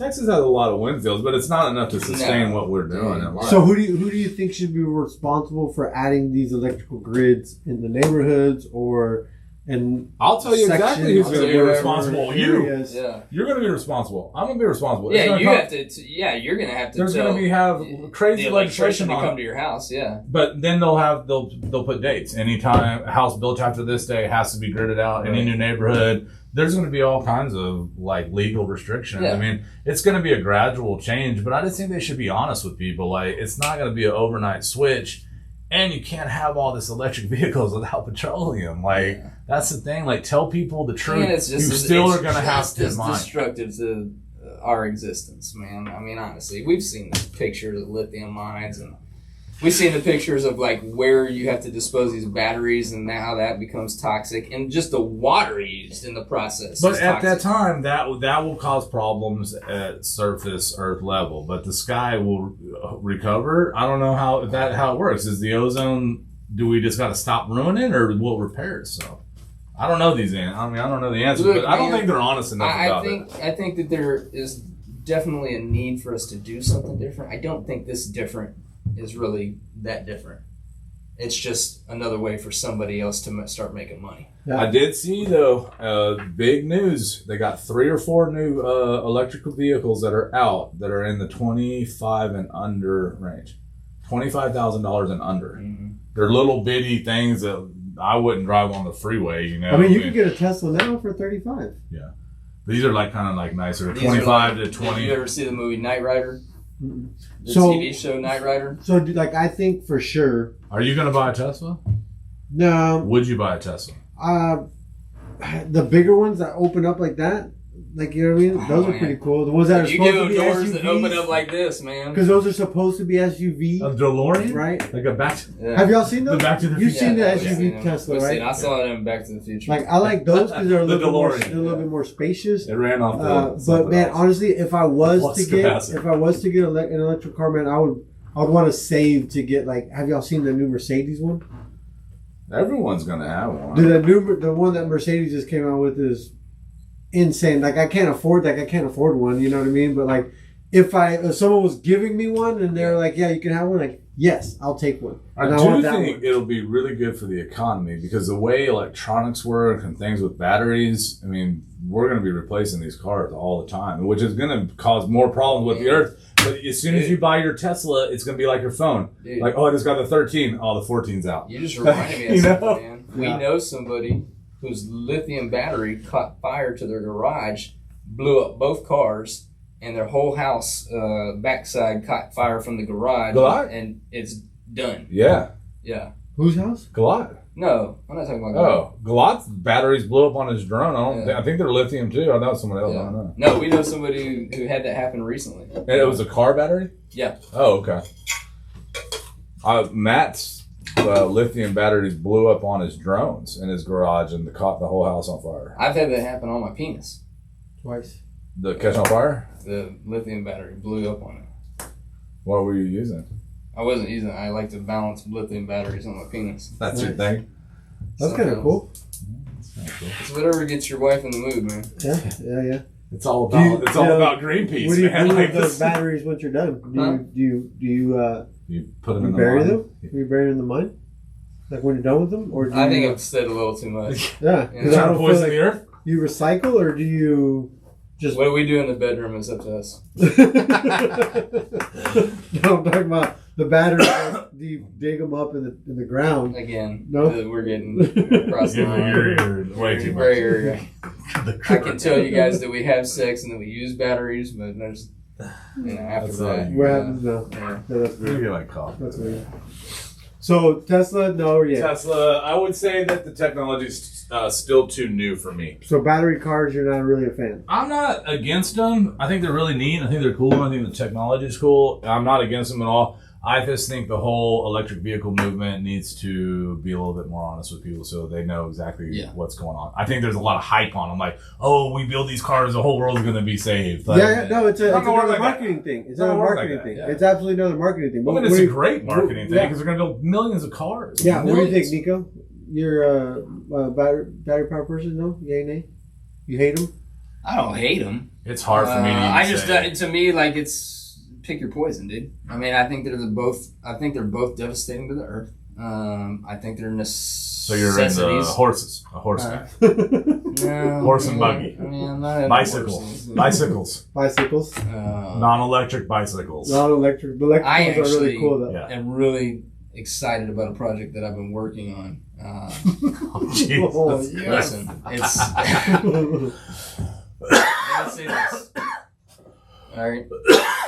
Texas has a lot of wind fields, but it's not enough to sustain what we're doing in life. So who do you think should be responsible for adding these electrical grids in the neighborhoods or in I'll tell you exactly who's going to be responsible. You. Yeah. You're going to be responsible. I'm going to be responsible. Yeah, you have to. Yeah, you're going to have to. There's going to have crazy legislation to on come to your house. Yeah. But then they'll put dates. Anytime a house built after this day has to be gridded out. Any new neighborhood. There's going to be all kinds of like legal restrictions. Yeah. I mean, it's going to be a gradual change, but I just think they should be honest with people. Like, it's not going to be an overnight switch, and you can't have all this electric vehicles without petroleum. Like, that's the thing. Like, tell people the truth. It's just, you still are going to have to It's destructive to our existence, man. I mean, honestly, we've seen the pictures of lithium mines, and we've seen the pictures of like where you have to dispose these batteries, and how that becomes toxic, and just the water used in the process. But at that time, that will cause problems at surface Earth level. But the sky will recover. I don't know how it works. Is the ozone? Do we just got to stop ruining, or will it repair itself? I don't know these answers. I mean, I don't know the answers, but I don't think they're honest enough about it. I think that there is definitely a need for us to do something different. I don't think this different is really that different. It's just another way for somebody else to start making money. Yeah. I did see, though, big news. They got 3 or 4 new electrical vehicles that are out that are in the 25 and under range. $25,000 and under. Mm-hmm. They're little bitty things that I wouldn't drive on the freeway, you know. I mean, you can get a Tesla now for $35,000. Yeah. These are like kind of like nicer. These 25 to 20. Did you ever see the movie Knight Rider? The So- TV show Knight Rider? So, like, I think for sure. Are you going to buy a Tesla? No. Would you buy a Tesla? The bigger ones that open up like that, like, you know what I mean? Those are pretty cool. The ones that are You supposed get to be doors SUVs, that open up like this, man. because those are supposed to be SUV, A DeLorean? right? Like a back. Yeah. Have y'all seen those? The Back to the You've Future. seen the Yeah, SUV we've seen them. Tesla, We've right? seen- I saw it in Back to the Future. Like, I like those because they're a The little bit more, DeLorean. they're a little bit more spacious. It ran off the. But something man, else. honestly, if I was Plus to get capacitor. an electric car, man, I would want to save to get like. Have y'all seen the new Mercedes one? Everyone's going to have one. Dude, the one that Mercedes just came out with is insane. Like, I can't afford one. You know what I mean? But like, if someone was giving me one and they're like, yeah, you can have one, like, yes, I'll take one. I And do want that think one. it'll be really good for the economy because the way electronics work and things with batteries, I mean, we're going to be replacing these cars all the time, which is going to cause more problems with the earth. But as soon as you buy your Tesla, it's going to be like your phone. Dude. Like, oh, I just got the 13. Oh, the 14's out. You just reminded me of You know? something, man. We Yeah. know somebody whose lithium battery caught fire to their garage, blew up both cars, and their whole house backside caught fire from the garage, Goliath? and it's done. Yeah. Yeah. Whose house? Goliath. No, I'm not talking about Oh, Goliath's batteries blew up on his drone. Yeah. I think they're lithium too. I know someone else. I don't know. No, we know somebody who had that happen recently. And it was a car battery? Yeah. Oh, okay. Matt's lithium batteries blew up on his drones in his garage and caught the whole house on fire. I've had that happen on my penis. Twice. The catch on fire? The lithium battery blew up on it. What were you using? I wasn't using it. I like to balance lithium batteries on my penis. That's your thing? That's kind of cool. It's whatever gets your wife in the mood, man. Yeah. It's all Do you- about you know, about Greenpeace, What do you man. do Like with this- the batteries once you're done? Do you put them in the bury mine? them? Do you bury them in the mine? Like when you're done with them, or do I think you, I've said a little too much. yeah? Yeah. 'Cause I Trying to don't feel poison like the earth? you recycle, or do you just? What do we do in the bedroom is up to us. No, I'm talking about the batteries. Do you dig them up in the ground? Again, No? we're getting across the line. You're way too much. Gray area. I can tell you guys that we have sex and that we use batteries, but there's, after That's that. What happens now? Yeah. Yeah, that's You weird. get like coffee. That's weird. So Tesla, no, yeah. Tesla, I would say that the technology's still too new for me. So battery cars, you're not really a fan. I'm not against them. I think they're really neat. I think they're cool. I think the technology's cool. I'm not against them at all. I just think the whole electric vehicle movement needs to be a little bit more honest with people so they know exactly what's going on. I think there's a lot of hype on them. Like, oh, we build these cars, the whole world's going to be saved. Like, No, it's not gonna work another like marketing that. thing. It's Not another gonna work marketing like thing. that, yeah. It's absolutely another marketing thing. I mean, What it's do a you- great marketing thing yeah. because they're going to build millions of cars. Yeah, what do you Millions. think, Nico? You're a battery power person, no? Yay, nay? You hate them? I don't hate them. It's hard for me to. I just to me like it's pick your poison, dude. I mean, I think they're both devastating to the earth. I think they're necessities. So you're in the horses, a horse guy. No, Horse and buggy. I mean, I'm not into Bicycles. Bicycles. Non-electric bicycles. Non-electric. The electric I ones are really actually cool though. Yeah. am really excited about a project that I've been working on. Oh, Jesus. Oh, yeah. Listen, it's. Let's say this. All right.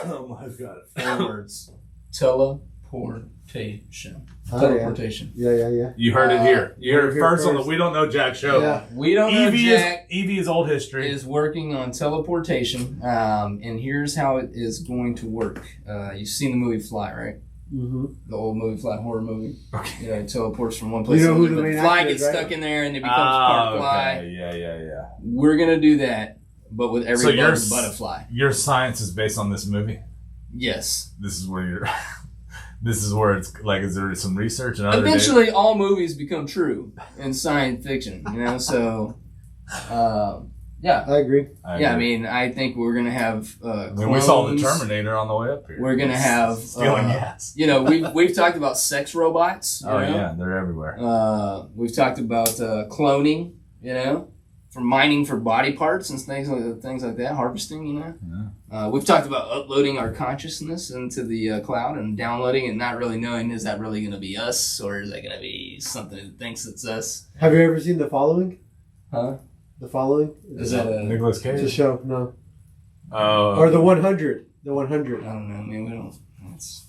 Oh my God. 4 words. Teleportation. Oh, Teleportation. Yeah. You heard it here. You heard it here first on the first. We Don't Know Jack show. Yeah. We don't know Jack Evie is old history. is working on teleportation, and here's how it is going to work. You've seen the movie Fly, right? Mm-hmm. The old movie Fly, horror movie. Okay. You know, it teleports from one place You to know who another. the The main fly actor gets is, right? stuck in there, and it becomes part fly. Okay. Yeah. We're gonna do that, but with every So bug you're but a fly. Your science is based on this movie. Yes. This is where you're. This is where it's like. Is there some research and other Eventually, all movies become true in science fiction. You know, so yeah. I agree. I mean, I think we're gonna have. We saw the Terminator on the way up here. We're gonna have stealing gas. You know, we've talked about sex robots. You know? Yeah, they're everywhere. We've talked about cloning. You know, for mining for body parts and things like that, harvesting. You know, we've talked about uploading our consciousness into the cloud and downloading it, not really knowing is that really going to be us or is that going to be something that thinks it's us. Have you ever seen The Following? Huh? The Following? Is that a Nicolas Cage? It's a show. No. Oh. Or The 100. The 100. I don't know. I mean, we don't. No. Let's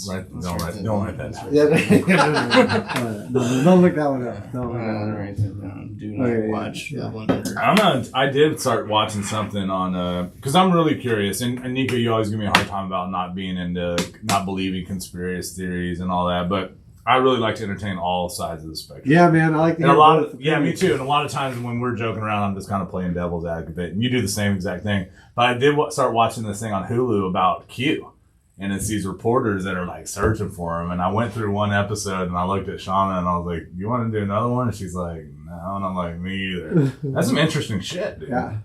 Don't write that down. Yeah. No, don't look that one up. All right, do not Okay, watch yeah. the 100. I did start watching something on because I'm really curious. And Nico, you always give me a hard time about not believing conspiracy theories and all that, but I really like to entertain all sides of the spectrum. Yeah, man. I like to And hear both. me too. And a lot of times when we're joking around, I'm just kind of playing devil's advocate. And you do the same exact thing. But I did start watching this thing on Hulu about Q. And it's these reporters that are like searching for him. And I went through one episode and I looked at Shauna and I was like, you want to do another one? And she's like, no. And I'm like, me either. That's some interesting shit, dude. Yeah.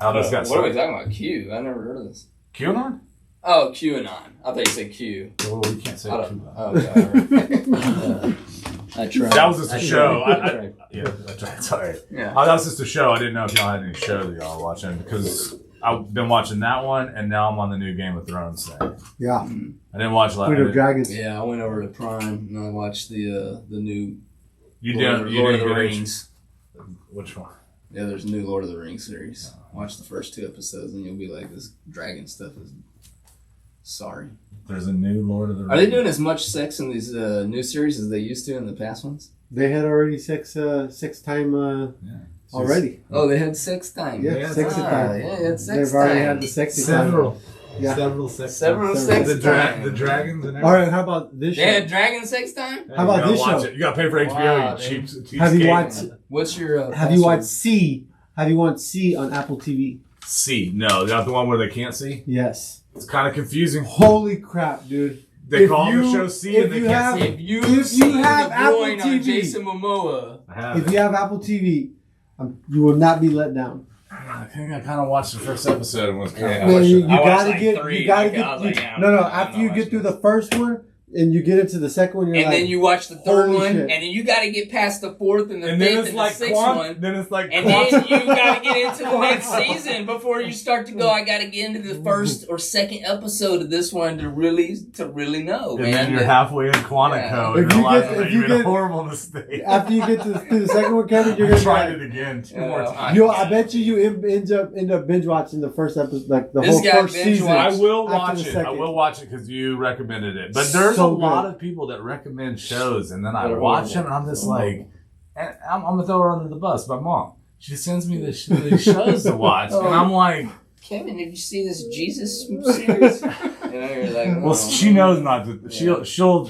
What are we talking about? Q? I never heard of this. QAnon? Oh, QAnon. I thought you said Q. Well, we can't say QAnon. Oh, okay. I tried. That was just a show. I tried. Yeah, that's right. Sorry. Yeah. That was just a show. I didn't know if y'all had any shows that y'all were watching because I've been watching that one and now I'm on the new Game of Thrones thing. Yeah. I didn't watch Queen of Dragons. Yeah, I went over to Prime and I watched the new Lord Lord of the Rings. Which one? Yeah, there's a new Lord of the Rings series. Watch the first 2 episodes and you'll be like, this dragon stuff is sorry. There's a new Lord of the Rings. Are they doing as much sex in these new series as they used to in the past ones? They had already six time already. Oh, they had sex time. Yeah, sexy time. Yeah, it's sex They've already had the sexy Several. time. Yeah. Several sex. Several sex The time. dragons and everything. All right, how about this They show? had dragon sex time? How about you gotta this watch show? it. You gotta pay for HBO, Wow, you cheap Have you skate. watched? What's your Have you watched C? Have you watched C on Apple TV? C? No, not the one where they can't see. Yes. It's kind of confusing. Holy crap, dude! They If call the you- show C if and they you can't have- see. If you have the Apple groin on TV. Jason Momoa, I have If it. you have Apple TV, you will not be let down. I think I kind of watched the first episode and was kind Yeah. of. Man, you I watched gotta like get, 3, you gotta like, I was get. like, yeah, No, I'm after not you get watching through this. the first one and you get into the second one, you're and like, then you watch the third holy one, shit. and then you got to get past the 4th and the And 5th then and it's the like 6th one. Then it's like And then you got to get into the next season before you start to go. I got to get into the first or second episode of this one to really know. And man. then you're halfway in Quantico Yeah. and If you realize get- that if you you made a get- horrible mistake. after you get to the second one, Kevin, you're I gonna tried be it again two Yeah. more times. Yo, I bet you end up binge watching the first episode, like the This whole guy first binge season. watched- I will after watch the it. I second. will watch it because you recommended it. But there's So a lot good. of people that recommend shows, and then I They're watch horrible. them, and I'm just like, and I'm gonna throw her under the bus. My mom, she sends me these shows to watch, and I'm like, Kevin, did you see this Jesus series? You're like, well, she knows not to. She'll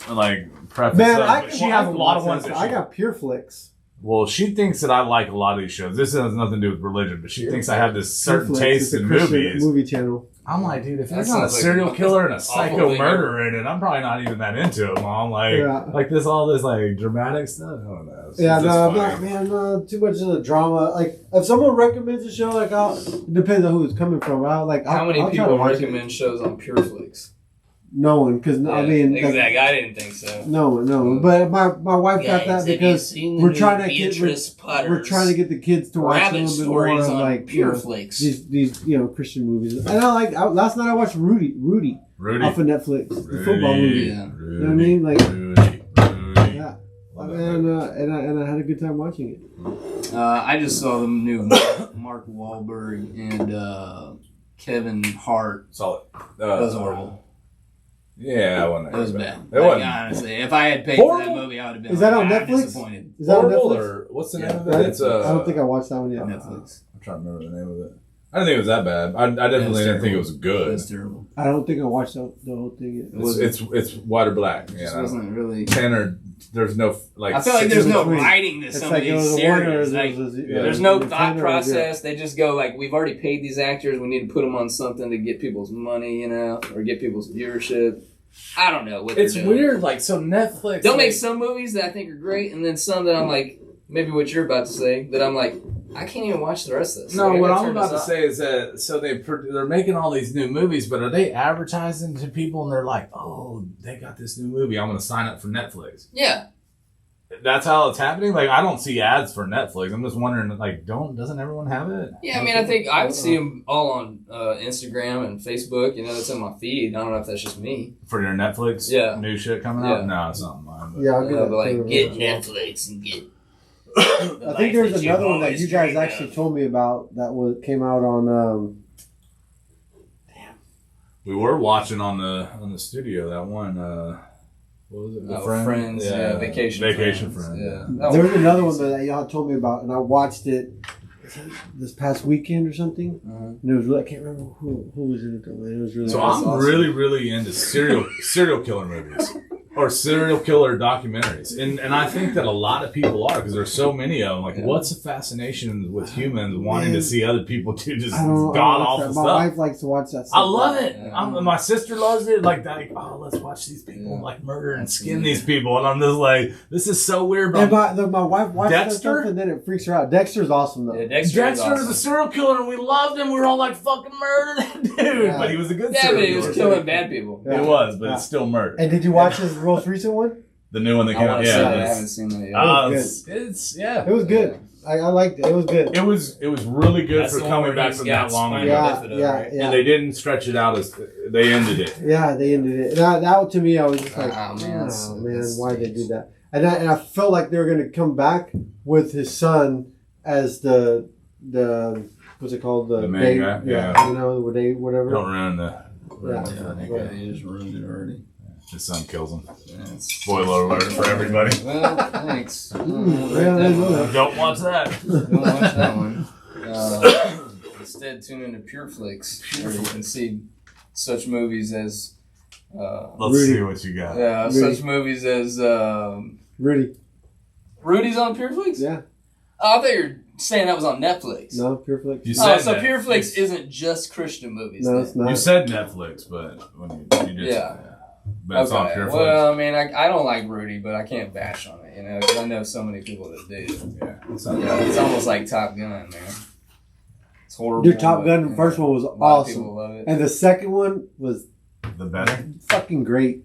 like preface. Man, it, but she has a lot of ones. That I she, got Pure Flicks. well, she thinks that I like a lot of these shows. This has nothing to do with religion, but she thinks I have this certain Pure Flix taste is a in Christian movies. movie channel. I'm like, dude, if there's That not a sounds like serial killer and a awful psycho thing murderer in it, I'm probably not even that into it, Mom. Like, like this, all this like dramatic stuff. I don't know. It's Yeah, just no, I'm funny. not, man, no, too much in the drama. Like, if someone recommends a show, like, it depends on who it's coming from. How many I'll try to people watch recommend shows on PureFlix? No one, because I mean, exactly. I didn't think so. No one. But my wife got that because we're trying to get the kids to watch a little bit more of like PureFlix. These Christian movies. And last night I watched Rudy off of Netflix, the football movie. Yeah. You know what I mean? Like, Rudy. yeah. And I had a good time watching it. I just saw the new Mark Wahlberg and Kevin Hart. Solid. That was horrible. Yeah, It was bad. It wasn't. Honestly, if I had paid for that movie, I would have been. Is that on Netflix? Disappointed. Is that on Horrible, Netflix? or what's the Yeah. name of it? It's I don't think I watched that one yet. Netflix. I'm trying to remember the name of it. I didn't think it was that bad. I definitely didn't think it was It good. was terrible. I don't think I watched the whole thing yet. It's white or black. It just Yeah, wasn't really. 10 or there's no like. I feel like there's no between. writing to It's some like of it these was a one or series. Like, there's no thought process. They just go like, we've already paid these actors. We need to put them on something to get people's money, or get people's viewership. I don't know what It's they're doing. weird. Like, so Netflix. They'll make like, some movies that I think are great, and then some that I'm like, maybe what you're about to say, that I'm like, I can't even watch the rest of this. No, Like, I what gotta I'm turn about to this off. say is that so they're making all these new movies, but are they advertising to people and they're like, oh, they got this new movie, I'm going to sign up for Netflix. Yeah. That's how it's happening. Like, I don't see ads for Netflix. I'm just wondering, like, doesn't everyone have it? Yeah, I mean, I think I see them all on Instagram and Facebook. That's in my feed. I don't know if that's just me. For your Netflix new shit coming Yeah. out? No, it's not mine. But. Yeah, I'll get that But like, too. get Netflix and get. I think there's another one that you guys actually told me about that came out on. We were watching on the studio that one. What was it? The Friends. Yeah, Vacation Friends. Yeah. There was another one that y'all told me about, and I watched it this past weekend or something. And it was really, I can't remember who was in it though. Man. It was really. So awesome. I'm really, really into serial killer movies. Or serial killer documentaries. And I think that a lot of people are, because there's so many of them. Like, what's the fascination with humans wanting to see other people do just god-awful stuff? My wife likes to watch that stuff. I love it. Yeah. My sister loves it. Like, let's watch these people like murder and skin these people. And I'm just like, this is so weird. And my wife watches that Dexter? stuff, and then it freaks her out. Dexter's awesome though. Yeah, Dexter is is awesome. a serial killer, and we loved him. We were all like, fucking murder that dude. Yeah. But he was a good Yeah, serial but he killer. was killing bad people. Yeah. It was, but it's still murder. And did you watch his most recent one? The new one that I came out. want to see that. I Yeah. haven't seen that yet. It's yeah. It was good. I liked it. It was good. It was really good That's for the one coming where back he's from got that long spinal ago. bifida, right? And they didn't stretch it out as they ended it. Yeah, they ended it. And that to me, I was just like, Oh, man, why did they do that? And I felt like they were going to come back with his son as the what's it called? The main guy? Yeah. Whatever. Don't ruin the. Yeah. You just ruined it already. His son kills him. Yeah, Spoiler alert for everybody. Well, thanks. Yeah, I didn't know that. Don't watch that. Don't watch that one. Instead, tune into PureFlix, where you can see such movies as. Let's Rudy. see what you got. Yeah, Rudy. such movies as. Rudy. Rudy's on PureFlix? Yeah. Oh, I thought you were saying that was on Netflix. No, PureFlix. You Oh, said so that. PureFlix isn't just Christian movies. No, then. it's not. You said Netflix, but when you did Yeah. But it's on Okay. PureFlix. Well, I mean, I don't like Rudy, but I can't bash on it, because I know so many people that do. Yeah. It's not Yeah, it's almost like Top Gun, man. It's horrible. Dude, Top but, Gun, the first one was a lot of awesome. people love it. And the second one was the better. fucking great.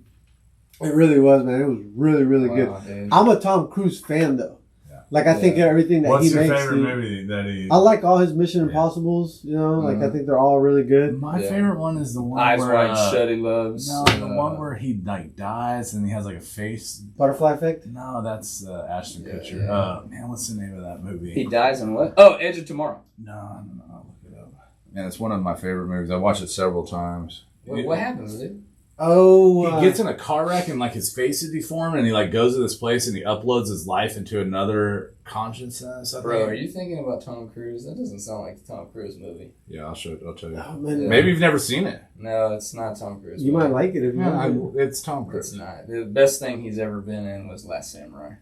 It really was, man. It was really, really good. Wow, dude. I'm a Tom Cruise fan, though. Yeah. Like, I think everything that What's he your makes. favorite dude, movie that he? I like all his Mission Impossibles, like, I think they're all really good. My Yeah. favorite one is the one Eyes where Wide Shut, he loves. no, the one where he like dies and he has like a face. Butterfly Effect? No, that's Ashton Yeah, Kutcher. yeah. Man, what's the name of that movie? He dies in what? Oh, Edge of Tomorrow. No, I'll look it up. Man, it's one of my favorite movies. I watched it several times. What happens, dude? Oh, He gets in a car wreck and like his face is deformed, and he like goes to this place and he uploads his life into another consciousness. I Bro, think. are you thinking about Tom Cruise? That doesn't sound like the Tom Cruise movie. Yeah, I'll tell you. Oh, man. Maybe you've never seen it. No, it's not Tom Cruise. You movie. might like it if you want to. It's Tom It's Cruise. not. The best thing he's ever been in was Last Samurai.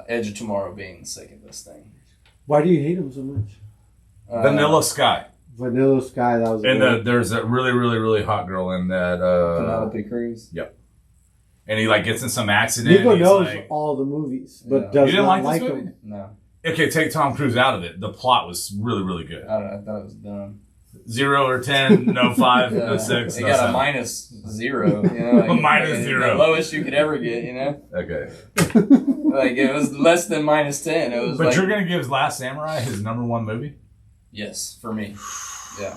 Edge of Tomorrow being the second best thing. Why do you hate him so much? Vanilla Sky. Vanilla Sky. That was. And there's a really, really, really hot girl in that. Penelope Cruz. Yep. And he like gets in some accident. Nico knows like, all the movies, but Yeah. does You didn't not like this like movie? them. No, Okay, take Tom Cruise out of it. The plot was really, really good. I don't know. I thought it was dumb. 0 or 10, no 5, no Yeah. 6. They no got 7. a -0. You know, like, Minus 0. The lowest you could ever get. You know, Okay. like it was less than -10. It was. But like, you're going to give Last Samurai his #1 movie? yes, for me. Yeah,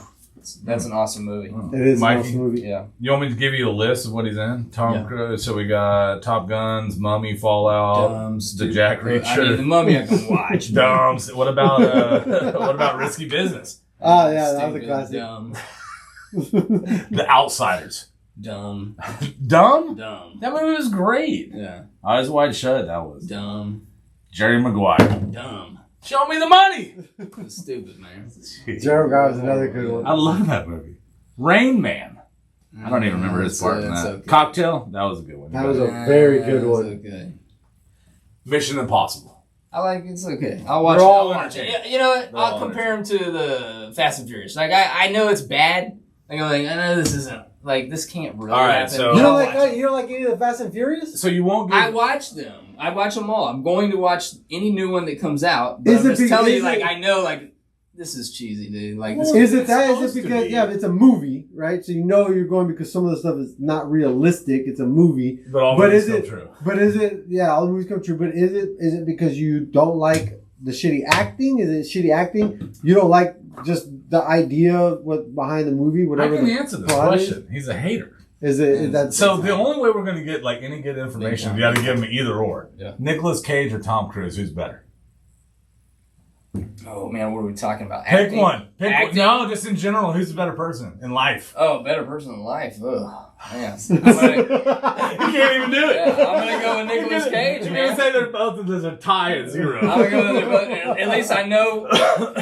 that's an awesome movie. It is Mikey? an awesome movie. Yeah. You want me to give you a list of what he's in? Tom Yeah. Cruise. So we got Top Guns, Mummy, Fallout, Dumb, The stupid. Jack I mean, The Reacher. Mummy I can watch. Dumb. What about what about Risky Business? Oh yeah, that was a Stupid, classic. Dumb. The Outsiders. Dumb. Dumb? Dumb. That movie was great. Yeah. Eyes Wide Shut. That was Dumb. Jerry Maguire. Dumb. Show me the money. It's stupid, man. Zero Guy was another good one. I love that movie. Rain Man. I don't even remember his part in It's that. okay. Cocktail. That was a good one. That was a very good It's one. okay. Mission Impossible. I like it's okay. I'll watch They're it. all I'll watch it. entertaining. Yeah, you know what? They're all I'll compare them to the Fast and Furious. Like I know it's bad. Like I'm like I know this isn't like this can't really All right, happen. so- but You I'll don't watch like it. you don't like any of the Fast and Furious? So you won't I give. watch them. I watch them all. I'm going to watch any new one that comes out. But Is I'm it just be- telling is you, like it- I know, like this is cheesy, dude. Like this Is it It's that? Is supposed it to because be. yeah, it's a movie, right? So you know you're going because some of the stuff is not realistic. It's a movie. But all But movies is still it- true. But is it all the movies come true? But is it because you don't like the shitty acting? Is it shitty acting? You don't like just the idea of what behind the movie, I whatever can the answer this plot is? question. He's a hater. Is it is that So the only way we're going to get like any good information, we got to give him either or. Yeah. Nicolas Cage or Tom Cruise, who's better? Oh man, what are we talking about? Pick Acting? one. Pick one. Acting? No, just in general, who's the better person in life? Oh, better person in life. Ugh, man. You can't even do it. Yeah, I'm gonna go with Nicolas Cage, You're man. gonna say they're both there's a tie at 0. I'm gonna go with but at least I know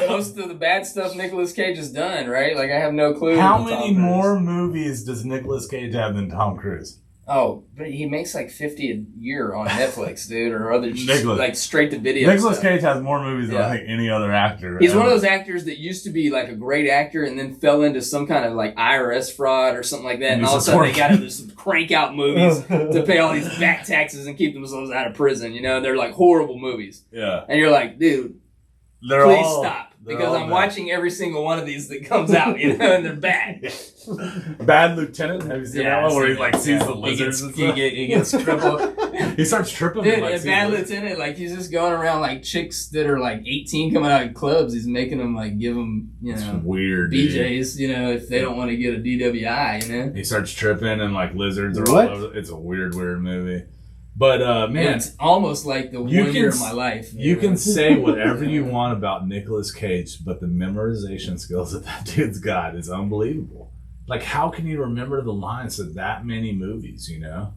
most of the bad stuff Nicolas Cage has done, right? Like I have no clue. How with Tom many Cruise. more movies does Nicolas Cage have than Tom Cruise? Oh, but he makes like 50 a year on Netflix, dude, or other Nicolas. like straight to video. Nicolas stuff. Cage has more movies than Yeah. I think any other actor. He's one ever. of those actors that used to be like a great actor and then fell into some kind of like IRS fraud or something like that, and all of a sudden they got into some crank out movies to pay all these back taxes and keep themselves out of prison. You know, they're like horrible movies, Yeah. and you're like, dude, They're please all, stop. they're Because all I'm bad. watching every single one of these that comes out, you know, and they're bad. Bad Lieutenant. Have you seen that one where he like sees the He lizards? gets, and he, stuff? get, he gets triple. He starts tripping. Dude, and, like, in sees Bad lizards. Lieutenant, like he's just going around like chicks that are like 18 coming out of clubs. He's making them like give them, you It's know, weird. Dude. BJs, you know, if they don't want to get a DWI, you know. He starts tripping and like lizards are What? all over. It's a weird movie. But Man, man, it's almost like the you 1 can year of s- my life. you know? can say whatever you want about Nicolas Cage, but the memorization skills that dude's got is unbelievable. Like, how can you remember the lines of that many movies? You know,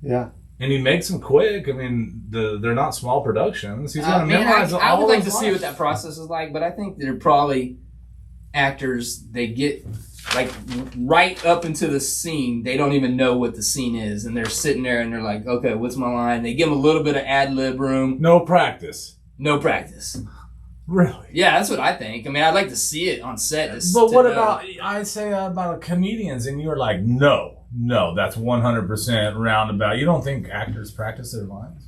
Yeah. and he makes them quick. I mean, they're not small productions. He's got to Man, memorize I all would like to those see what lines. that process is like, but I think they're probably actors, they get like right up into the scene, they don't even know what the scene is, and they're sitting there and they're like, okay, what's my line? They give them a little bit of ad lib room, No practice. no practice. Really. Yeah, that's what I think. I mean, I'd like to see it on set. But what know. about, I say that about comedians, and you're like, no, that's 100% roundabout. You don't think actors practice their lines?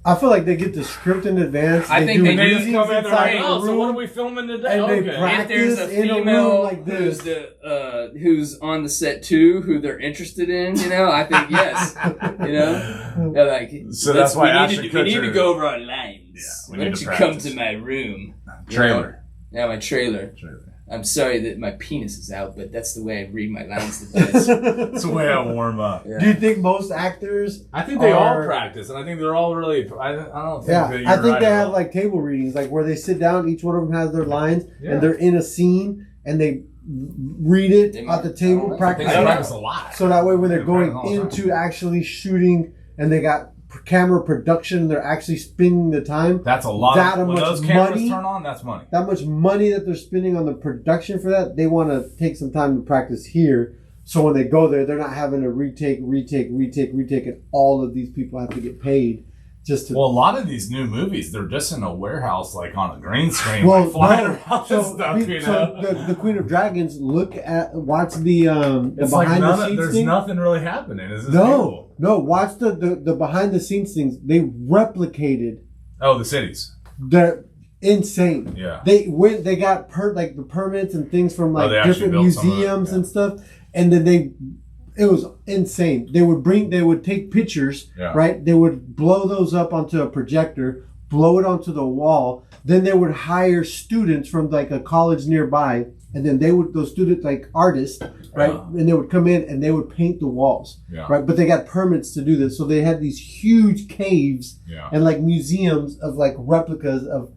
I feel like they get the script in advance. I think they They do just readings come in, they're inside like, the oh, so what are room. we filming today? And they Okay. practice if there's a in a room female like this. who's on the set too, who they're interested in, you know, I think yes, you know, they're like, So that's why we Ashton need to Kutcher- go over our lines. Yeah, we Why need don't to you come practice. to my room? Trailer. Yeah, my trailer. I'm sorry that my penis is out, but that's the way I read my lines the best. That's the way I warm up. Yeah. Do you think most actors? I think they all Are- practice, and I think they're all really. I don't think. Yeah, that you're I think right they at have all. like table readings, like where they sit down. Each one of them has their lines, Yeah. and they're in a scene, and they read it They at might- the I table, don't know. I practice think I they don't it. practice a lot. So that way, when they're They going practice all the time. into actually shooting, and they got camera production, they're actually spending the time. That's a lot. That When much those cameras money? turn on, that's money. That much money that they're spending on the production for that, they want to take some time to practice here. So when they go there, they're not having to retake, and all of these people have to get paid. just to. Well, a lot of these new movies, they're just in a warehouse, like on a green screen, Well, like flying no. around and stuff. You know, the Queen of Dragons. Watch the it's like behind the scenes there's thing. nothing really happening. Is this No, watch the behind the scenes things. They replicated. Oh, the cities. They're insane. Yeah. They got like the permits and things from like they actually different built some of it, museums and stuff, and then it was insane. They would take pictures, right? They would blow those up onto a projector, blow it onto the wall. Then they would hire students from like a college nearby, and then those students, like artists, right? And they would come in and they would paint the walls, right? But they got permits to do this, so they had these huge caves and like museums of like replicas of.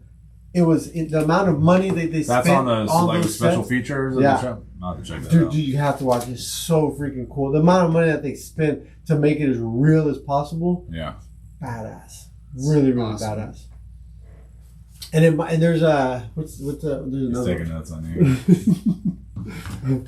It was the amount of money they spent. That's on those like those special sets. features. Yeah. Not to check that Dude, out. you have to watch it. It's so freaking cool. The amount of money that they spent to make it as real as possible. Yeah. Badass. Really, really awesome. badass. And there's there's He's another taking notes on you.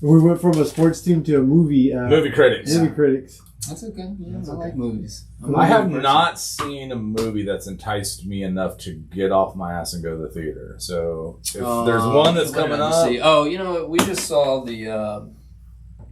We went from a sports team to a movie. Movie critics. Movie critics. That's okay. Yeah, I like movies. I have not seen a movie that's enticed me enough to get off my ass and go to the theater. So if there's one that's coming up, oh, you know what? We just saw the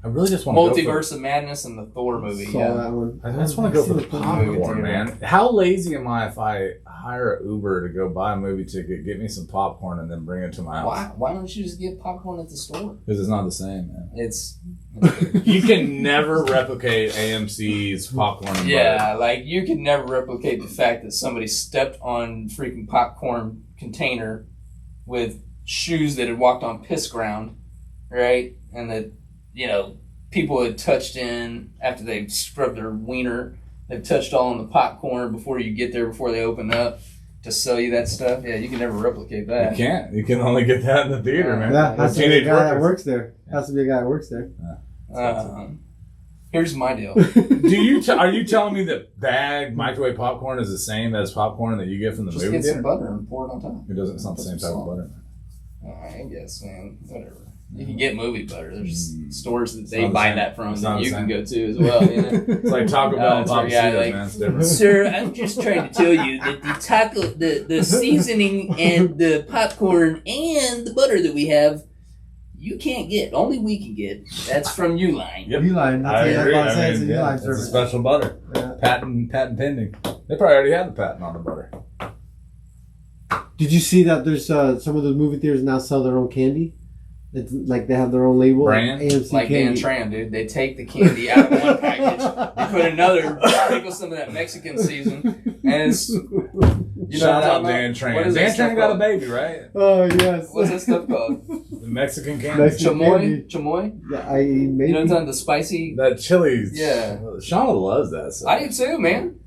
I really just want to Multiverse of Madness and the Thor movie. Saw that one. I just want to go for the movie popcorn, theater. man. How lazy am I if I hire an Uber to go buy a movie ticket, get me some popcorn, and then bring it to my house? Why don't you just get popcorn at the store? Because it's not the same, man. It's You can never replicate AMC's popcorn and yeah, like you can never replicate the fact that somebody stepped on freaking popcorn container with shoes that had walked on piss ground, right? And that, you know, people had touched in after they scrubbed their wiener. They've touched all on the popcorn before you get there, before they open up to sell you that stuff. Yeah, you can never replicate that. You can't. You can only get that in the theater, man. Yeah, has to be a Teenage guy that workers. works there. Has to be a guy that works there. Here's my deal. Are you telling me that bag microwave popcorn is the same as popcorn that you get from the Just movie get theater? some butter and pour it on top. It doesn't. It's not the same type of butter. I guess, man. Whatever. You can get movie butter. There's stores that they not the buy same. that from It's that not the you can same. go to as well. You know? It's like Taco Bell and it's Papa like, yeah, Cheetos, like- man. It's different. Sir, I'm just trying to tell you that the seasoning and the popcorn and the butter that we have, you can't get. Only we can get. That's from Uline. Yep. Uline. I agree. That's I it's mean, a yeah, Uline it's a service. special butter. Yeah. Patent pending. They probably already had the patent on the butter. Did you see that there's some of those movie theaters now sell their own candy? It's like they have their own label. Brand? AMC Like Dan candy. Tran, dude. They take the candy out of one package, they put another, sprinkle some of that Mexican season, and it's. You know Shout what I'm out talking Dan about? Tran. What is that Dan stuff Tran got a called? baby, right? Oh yes. What's that stuff called? The Mexican candy. Mexican candy. Chamoy? Yeah, maybe. You know what I'm talking? The spicy. That chili. Yeah. Shauna loves that stuff. I do too, man.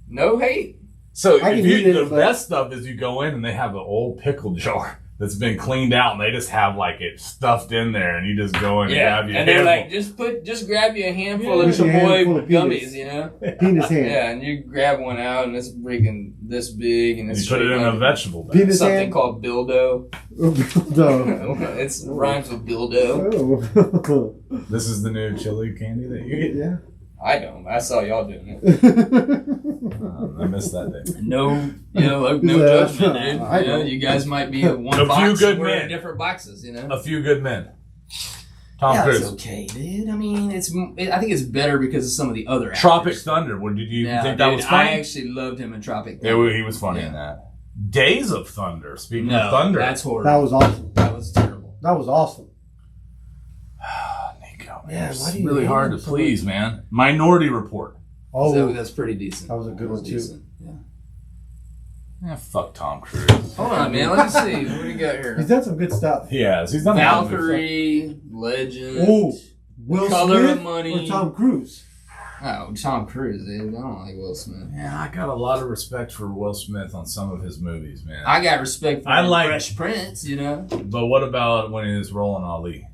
No hate. So I if can you, eat it, the but- best stuff is you go in and they have an old pickle jar that's been cleaned out and they just have like it stuffed in there and you just go in Yeah, and grab your and they're handful. like, just grab you a handful Yeah, of just a handful Chamoy of peanuts. gummies, you know? Penis hand. Yeah, and you grab one out and it's freaking this big and You it's put it in shaped a like vegetable bag. Penis something hand. called Bildo. No. It rhymes with Bildo. Oh. This is the new chili candy that you eat. Yeah. I don't. I saw y'all doing it. I missed that day. No, no Yeah. judgment, dude. I You know, know. you guys might be in one A few box. good We're men. in different boxes, you know. A few good men. Tom Yeah, Cruise. it's okay, dude. I mean, I think it's better because of some of the other actors. Tropic Thunder. What did you Yeah, think that dude, was funny? I actually loved him in Tropic Yeah, Thunder. he was funny Yeah. in that. Days of Thunder. Speaking No, of thunder. that's horrible. That was awesome. That was terrible. That was awesome. Nico, man. Yeah, It's why do you really hate hard to him so please, man. Minority Report. Oh, So that's pretty decent. that was a good one too. Decent. Yeah. Yeah, fuck Tom Cruise. Hold on, man. Let me see. What do we got He's here? done some good stuff. He has. He's done a lot of good stuff. Valkyrie, Legend. Oh, Will Color Smith of Money. or Tom Cruise? Oh, Tom Cruise, dude. I don't like Will Smith. Man, I got a lot of respect for Will Smith on some of his movies, man. I got respect for I like- Fresh Prince, you know. But what about when he was rolling Ali?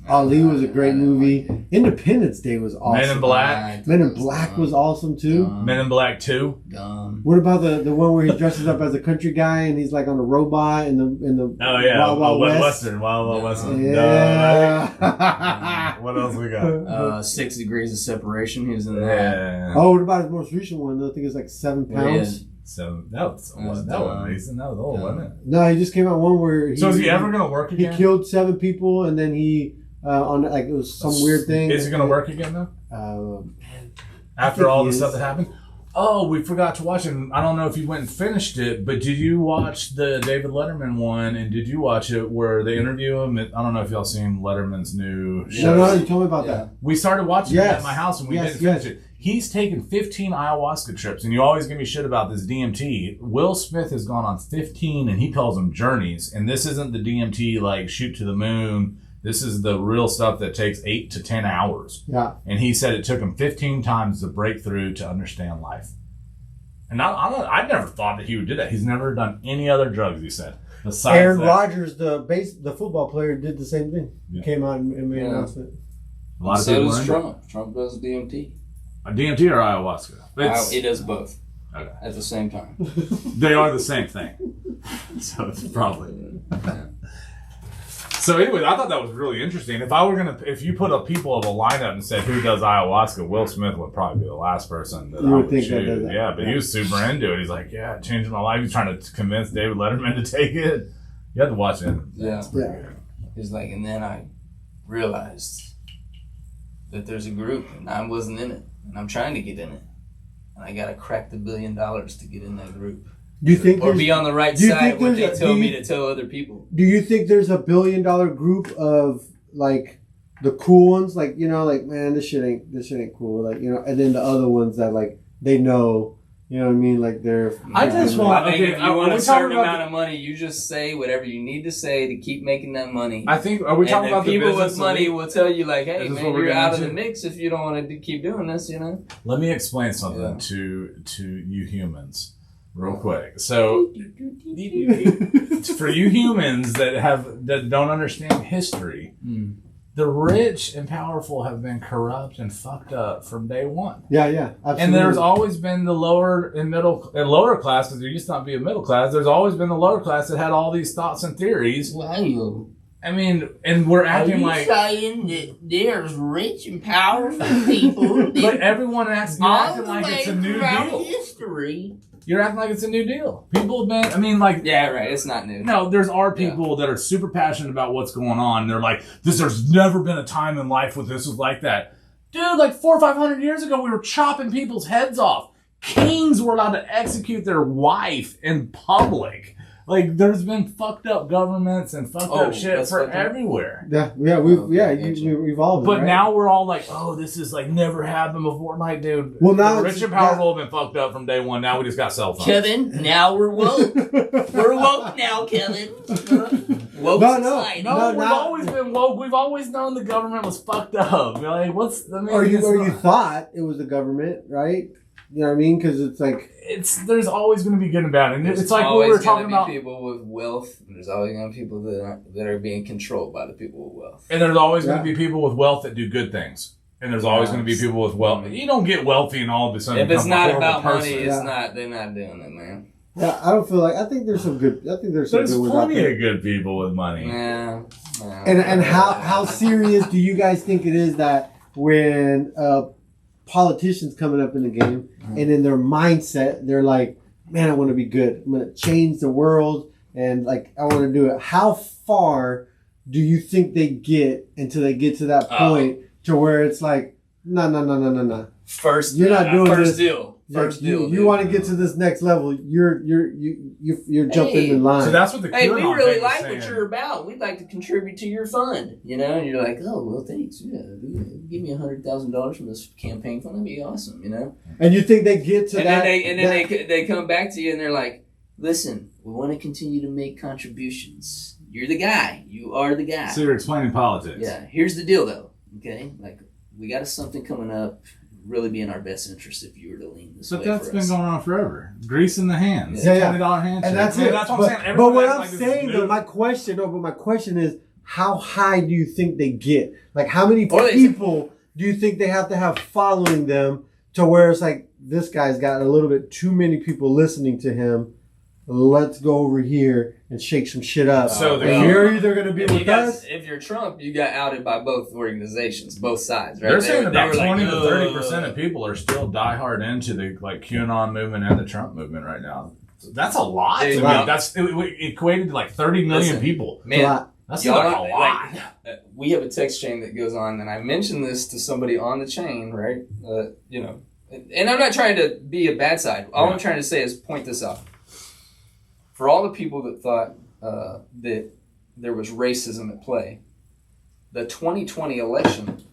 Ali was a great movie. Independence Day was awesome. Men in Black. Men in Black was awesome too. Men in Black 2. What about the one where he dresses up as a country guy and he's like on a robot in the Oh yeah, Wild West? Western, Wild Western. Yeah. What else we got? 6 Degrees of Separation. He was in that. Yeah. Oh, what about his most recent one? I think it's like 7 pounds. So that was amazing. That was old, wasn't it? No, he just came out one where So is he ever gonna work he again? killed 7 people and then he on like it was some weird thing. Is he gonna work again though? I After all think the he stuff is. that happened? Oh, we forgot to watch it. I don't know if you went and finished it, but did you watch the David Letterman one? And did you watch it where they interview him? I don't know if y'all seen Letterman's new show. No, you told me about that. We started watching Yes. it at my house and we Yes, didn't finish it. He's taken 15 ayahuasca trips, and you always give me shit about this DMT. Will Smith has gone on 15, and he calls them journeys. And this isn't the DMT like shoot to the moon. This is the real stuff that takes 8 to 10 hours. Yeah. And he said it took him 15 times to break through to understand life. And I never thought that he would do that. He's never done any other drugs, he said. Besides Aaron that. Rodgers, the football player, did the same thing. Yeah. Came out and made an announcement. A lot of So people does are into Trump. Trump does DMT. it. DMT or ayahuasca? He does both Okay. at the same time. They are the same thing. So it's probably. So anyway, I thought that was really interesting. If you put up people of a lineup and said who does ayahuasca, Will Smith would probably be the last person that You I would would think that choose. does that. Yeah, but he was super into it. He's like, yeah, it changed my life. He's trying to convince David Letterman to take it. You have to watch it. Yeah. Yeah. He's like, and then I realized that there's a group and I wasn't in it. And I'm trying to get in it. And I got to crack the $1 billion to get in that group. Do you think Or there's- be on the right do you side think of what there's they a- told do me you- to tell other people. Do you think there's a $1 billion group of like the cool ones, like like man, this shit ain't cool, like and then the other ones that like they know, you know what I mean, like they're. I just want- I think okay, if are you want we a certain talking about amount of money, you just say whatever you need to say to keep making that money. I think, are we talking and about the people business with money will tell you like, hey Is this man, what we're you're getting out of into? the mix if you don't want to keep doing this, Let me explain something Yeah. to you humans real quick. So for you humans that don't understand history, the rich and powerful have been corrupt and fucked up from day one. Yeah, absolutely. And there's always been the lower and lower class, because there used to not be a middle class. There's always been the lower class that had all these thoughts and theories. Wow. I mean, and we're Are acting you like, saying that there's rich and powerful people but that everyone acts, you're all acting the like way it's a new throughout deal. history? You're acting like it's a new deal. People have been, I mean, like, Yeah, right. It's not new. no, there's people that are super passionate about what's going on. They're like, there's never been a time in life where this was like that. Dude, like 400 or 500 years ago, we were chopping people's heads off. Kings were allowed to execute their wife in public. Like, there's been fucked up governments and fucked up shit that's for fucked up. everywhere. we've evolved. But right? now we're all like, oh, this is like never happened before. Like, dude, Well, now the it's- rich and powerful have been fucked up from day one. Now we just got cell phones. Kevin, now we're woke. We're woke now, Kevin. Woke No, society. No, No, we've not- always been woke. We've always known the government was fucked up. Like, or you thought it was the government, right? You know what I mean? Because it's like there's always going to be good and bad, and There's it's like what we always were gonna talking be about. people with wealth. And there's always going to be people that are being controlled by the people with wealth. And there's always going Yeah. to be people with wealth that do good things, and there's always going to be people with wealth. You don't get wealthy and all of a sudden If it's become a not horrible about money, person. it's Yeah. not. They're not doing it, man. yeah, I don't feel like I think there's some good. I think there's some There's good ones out plenty there. of good people with money. Yeah. And how serious do you guys think it is that when politicians coming up in the game and in their mindset they're like, man, I want to be good. I'm going to change the world and like I want to do it. How far do you think they get until they get to that point to where it's like, no. First, You're not doing first this. deal. First deal. You dude. want to get to this next level. You're jumping in line. So that's what the Hey, we QAnon really thing was like saying. what you're about. We'd like to contribute to your fund. You know, and you're like, oh well, thanks. Yeah, give me $100,000 from this campaign fund. That'd be awesome. You know. and you think they get to And that? then they come back to you and they're like, listen, we want to continue to make contributions. You're the guy. You are the guy. So you're explaining politics. Yeah. Here's the deal, though. Okay, like we got something coming up. Really be in our best interest if you were to lean this But way that's for been us. going on forever. Grease in the hands. Yeah, yeah. $20 handshake. And that's Man, it. That's what but, I'm saying. but what Everybody I'm acts like this is saying, though, new. my question is, how high do you think they get? Like, how many people do you think they have to have following them to where it's like, this guy's got a little bit too many people listening to him. Let's go over here and shake some shit up. So you're either going to be with us. If you're Trump, you got outed by both organizations, both sides, right? They're saying about 20 like, to 30% of people are still diehard into the like QAnon movement and the Trump movement right now. That's a lot. Dude, That's it equated to like 30 million people. Man, that's like a lot. We have a text chain that goes on, and I mentioned this to somebody on the chain, right? You know, and I'm not trying to be a bad side. All I'm trying to say is point this out. For all the people that thought that there was racism at play, the 2020 election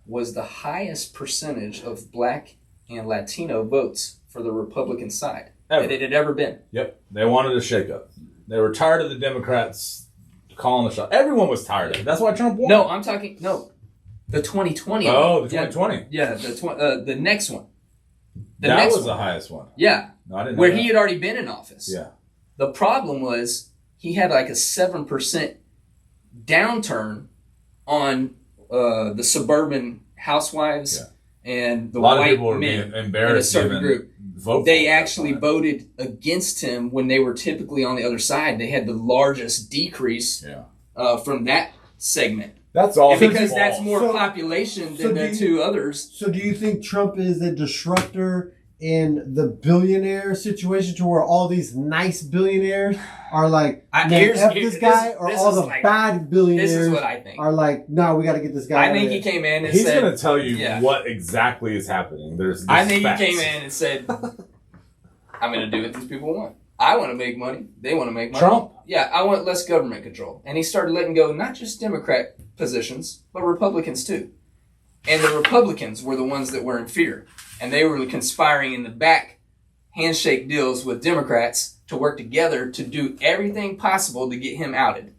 was the highest percentage of Black and Latino votes for the Republican side that it had ever been. Yep. They wanted a shakeup. They were tired of the Democrats calling the shot. Everyone was tired of it. That's why Trump won. No, I'm talking, the 2020 one. Oh, the 2020. Yeah, the next one. That was the highest one. Yeah. No, I didn't know where that. he had already been in office. Yeah. The problem was he had like a 7% downturn on the suburban housewives and the white men in a certain group. They actually voted against him when they were typically on the other side. They had the largest decrease from that segment. That's all. Because that's more population than the two others. So do you think Trump is a disruptor in the billionaire situation to where all these nice billionaires are like, F this guy, or all the bad billionaires this is what I think. Are like, no, we got to get this guy. I think he came in and he's said... He's going to tell you what exactly is happening. I think he came in and said, I'm going to do what these people want. I want to make money. They want to make money. Trump? Yeah, I want less government control. And he started letting go not just Democrat positions, but Republicans too. And the Republicans were the ones that were in fear. And they were conspiring in the back, handshake deals with Democrats to work together to do everything possible to get him outed.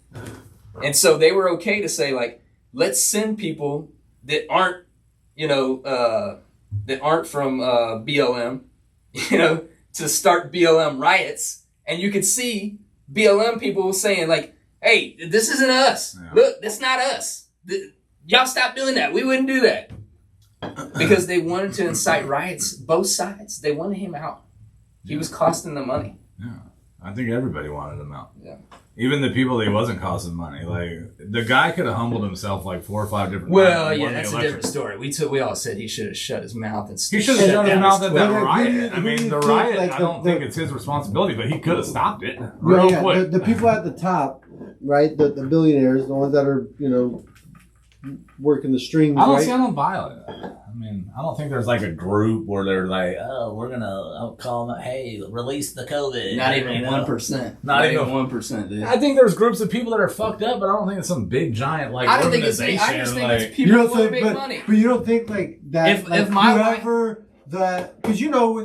And so they were okay to say, like, let's send people that aren't, that aren't from BLM, to start BLM riots. And you could see BLM people saying, like, hey, this isn't us. Yeah. Look, that's not us. Y'all stop doing that. We wouldn't do that. Because they wanted to incite riots, both sides. They wanted him out. He was costing them money. Yeah, I think everybody wanted him out. Yeah, even the people that he wasn't costing money. Like the guy could have humbled himself like 4 or 5 different. Well, yeah, that's a different story. We all said he should have shut his mouth and. He should have shut his mouth at that riot. I mean, the riot. Like I don't think it's his responsibility, but he could have stopped it real quick. The people at the top, right? The billionaires, the ones that are working the strings. I don't buy it. I mean, I don't think there's like a group where they're like, oh, we're gonna call them, hey, release the COVID. Not even 1%. Not even 1%. Dude. I think there's groups of people that are fucked up, but I don't think it's some big giant like organization. I just think it's people who want to make money. But you don't think like that? If my whoever because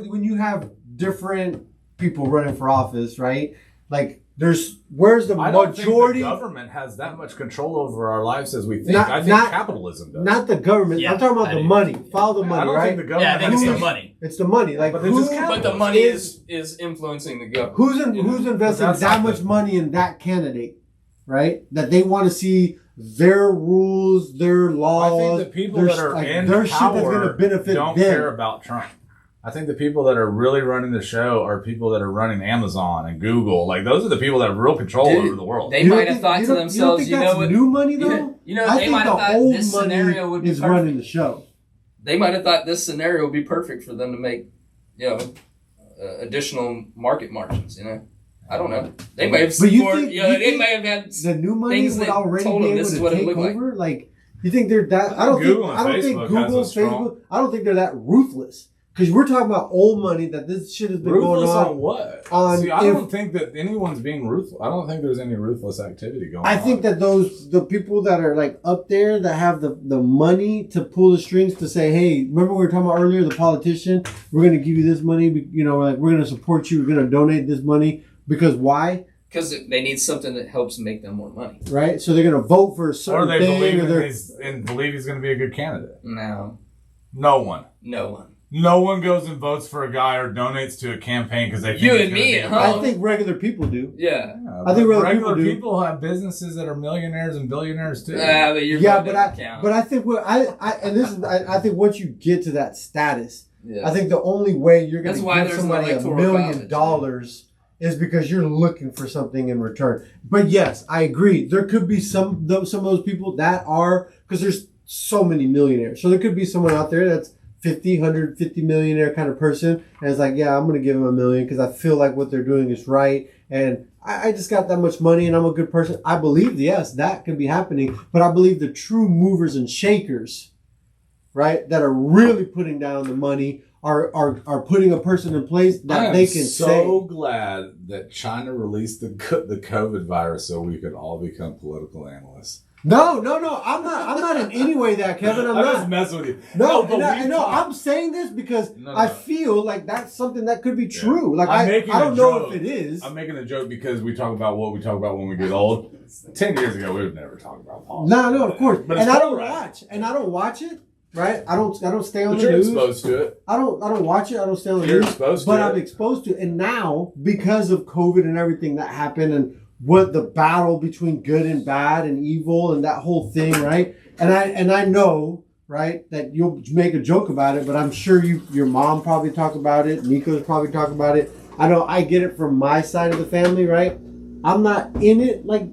when you have different people running for office, right? Like. Where's the majority? I don't think the government has that much control over our lives as we think. I think capitalism does. Not the government. Yeah, I'm talking about the money. Follow the money, I don't right? think the government I think it's the money. It's the money. Like, but the money is influencing the government. Who's investing that much money in that candidate, right? That they want to see their rules, their laws. I think the people that are in power shit that's going to benefit don't them. care about Trump. I think the people that are really running the show are people that are running Amazon and Google. Like those are the people that have real control over the world. They might have thought to themselves, you know what? New money though. They might have thought this scenario would be perfect. Running the show. They might have thought this scenario would be perfect for them to make, additional market margins. I don't know. They may have. They may have had the new money would already be able to take over. Like you think they're that? I don't think Google, Facebook. I don't think they're that ruthless. Because we're talking about old money that this shit has been ruthless going on what? I don't think that anyone's being ruthless. I don't think there's any ruthless activity going on. I think that the people that are like up there that have the money to pull the strings to say, hey, remember we were talking about earlier, the politician, we're going to give you this money, we're going to support you, we're going to donate this money. Because why? Because they need something that helps make them more money. Right? So they're going to vote for a certain thing. Or they believe he's going to be a good candidate. No. No one. No one goes and votes for a guy or donates to a campaign because they think You it's and gonna me be at a- home. I think regular people do. Yeah. Yeah, I think but regular people do. people have businesses that are millionaires and billionaires too. But your Yeah, vote but doesn't count. I think I think once you get to that status, Yeah. I think the only way you're going That's to why give there's somebody an $1 electoral million college. is because you're looking for something in return. But yes, I agree. There could be some of those people that are, because there's so many millionaires. So there could be someone out there that's 50, 150 millionaire kind of person. And it's like, yeah, I'm going to give them $1 million because I feel like what they're doing is right. And I just got that much money and I'm a good person. I believe, yes, that can be happening. But I believe the true movers and shakers, right, that are really putting down the money are putting a person in place that they can so say. glad that China released the COVID virus so we could all become political analysts. No, I'm not in any way that, Kevin. I'm I'm not. just messing with you. No, but I'm saying this because I feel like that's something that could be true. Like I don't know if it is. I'm making a joke because we talk about what we talk about when we get old. 10 years ago, we would never talk about politics. No, of course. But and I don't polarized. watch it. Right? I don't stay on But the you're news. exposed to it. I don't watch it. I don't stay on the You're news. exposed to but it. I'm exposed to it. And now, because of COVID and everything that happened and what the battle between good and bad and evil and that whole thing, right? And I know, right, that you'll make a joke about it, but I'm sure your mom probably talk about it. Nico's probably talk about it. I know I get it from my side of the family, right? I'm not in it like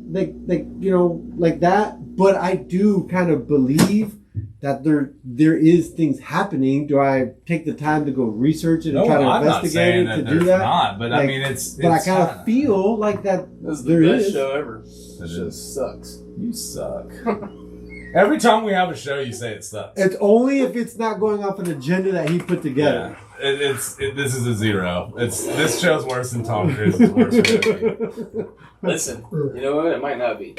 that, but I do kind of believe that there is things happening. Do I take the time to go research it and try to I'm not investigate saying it that to there's do that? not, but I Like, mean, it's. But I kind of feel like that This is there the best is. show ever. It Show is. sucks. You suck. Every time we have a show, you say it sucks. It's only if it's not going off an agenda that he put together. Yeah. This is a 0. This show's worse than Tom Cruise's worst movie. Listen, you know what? It might not be.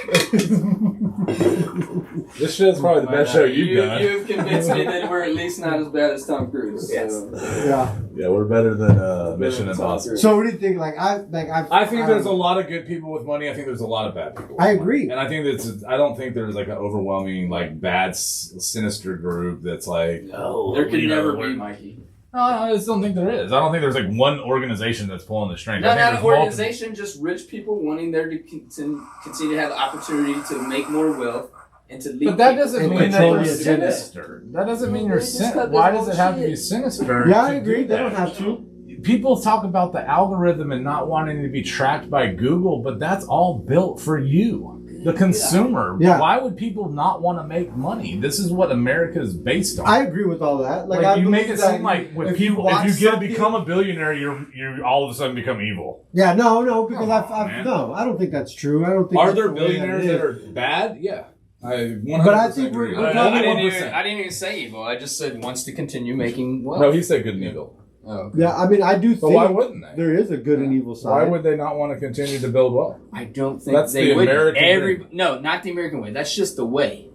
This show's probably the best show you've done. You've convinced me that we're at least not as bad as Tom Cruise. Yes. So. Yeah. Yeah, we're better than Mission Impossible. So what do you think? I think there's a lot of good people with money. I think there's a lot of bad people. I agree. And I think I don't think there's like an overwhelming like bad sinister group that's like There could never be, Mikey. No, I just don't think there is. I don't think there's like one organization that's pulling the strings. No, I think not an there's organization, just rich people wanting there to continue to have the opportunity to make more wealth and to lead. But that people. doesn't And mean that control they're the agenda. sinister. That doesn't mean you're They just sinister. got Why their does it own have to be shit. sinister? Yeah, I to agree. do They that? don't have to. People talk about the algorithm and not wanting to be tracked by Google, but that's all built for you, the consumer. Yeah. Why would people not want to make money? This is what America is based on. I agree with all that. Like, I you make believe it that seem like if if you watch get to something- become a billionaire, you all of a sudden become evil. Yeah, no, because Come on, man. I don't think that's true. I don't think. Are that's there the way billionaires is. that are bad? Yeah. I 100% But I think we're agree. talking I about didn't even say evil. I just said wants to continue making wealth. No, he said good and evil. Oh, okay. Yeah, I mean, I do But think why wouldn't they? there is a good and evil side. Why would they not want to continue to build wealth? I don't think That's they the would. American No, not the American way. That's just the way.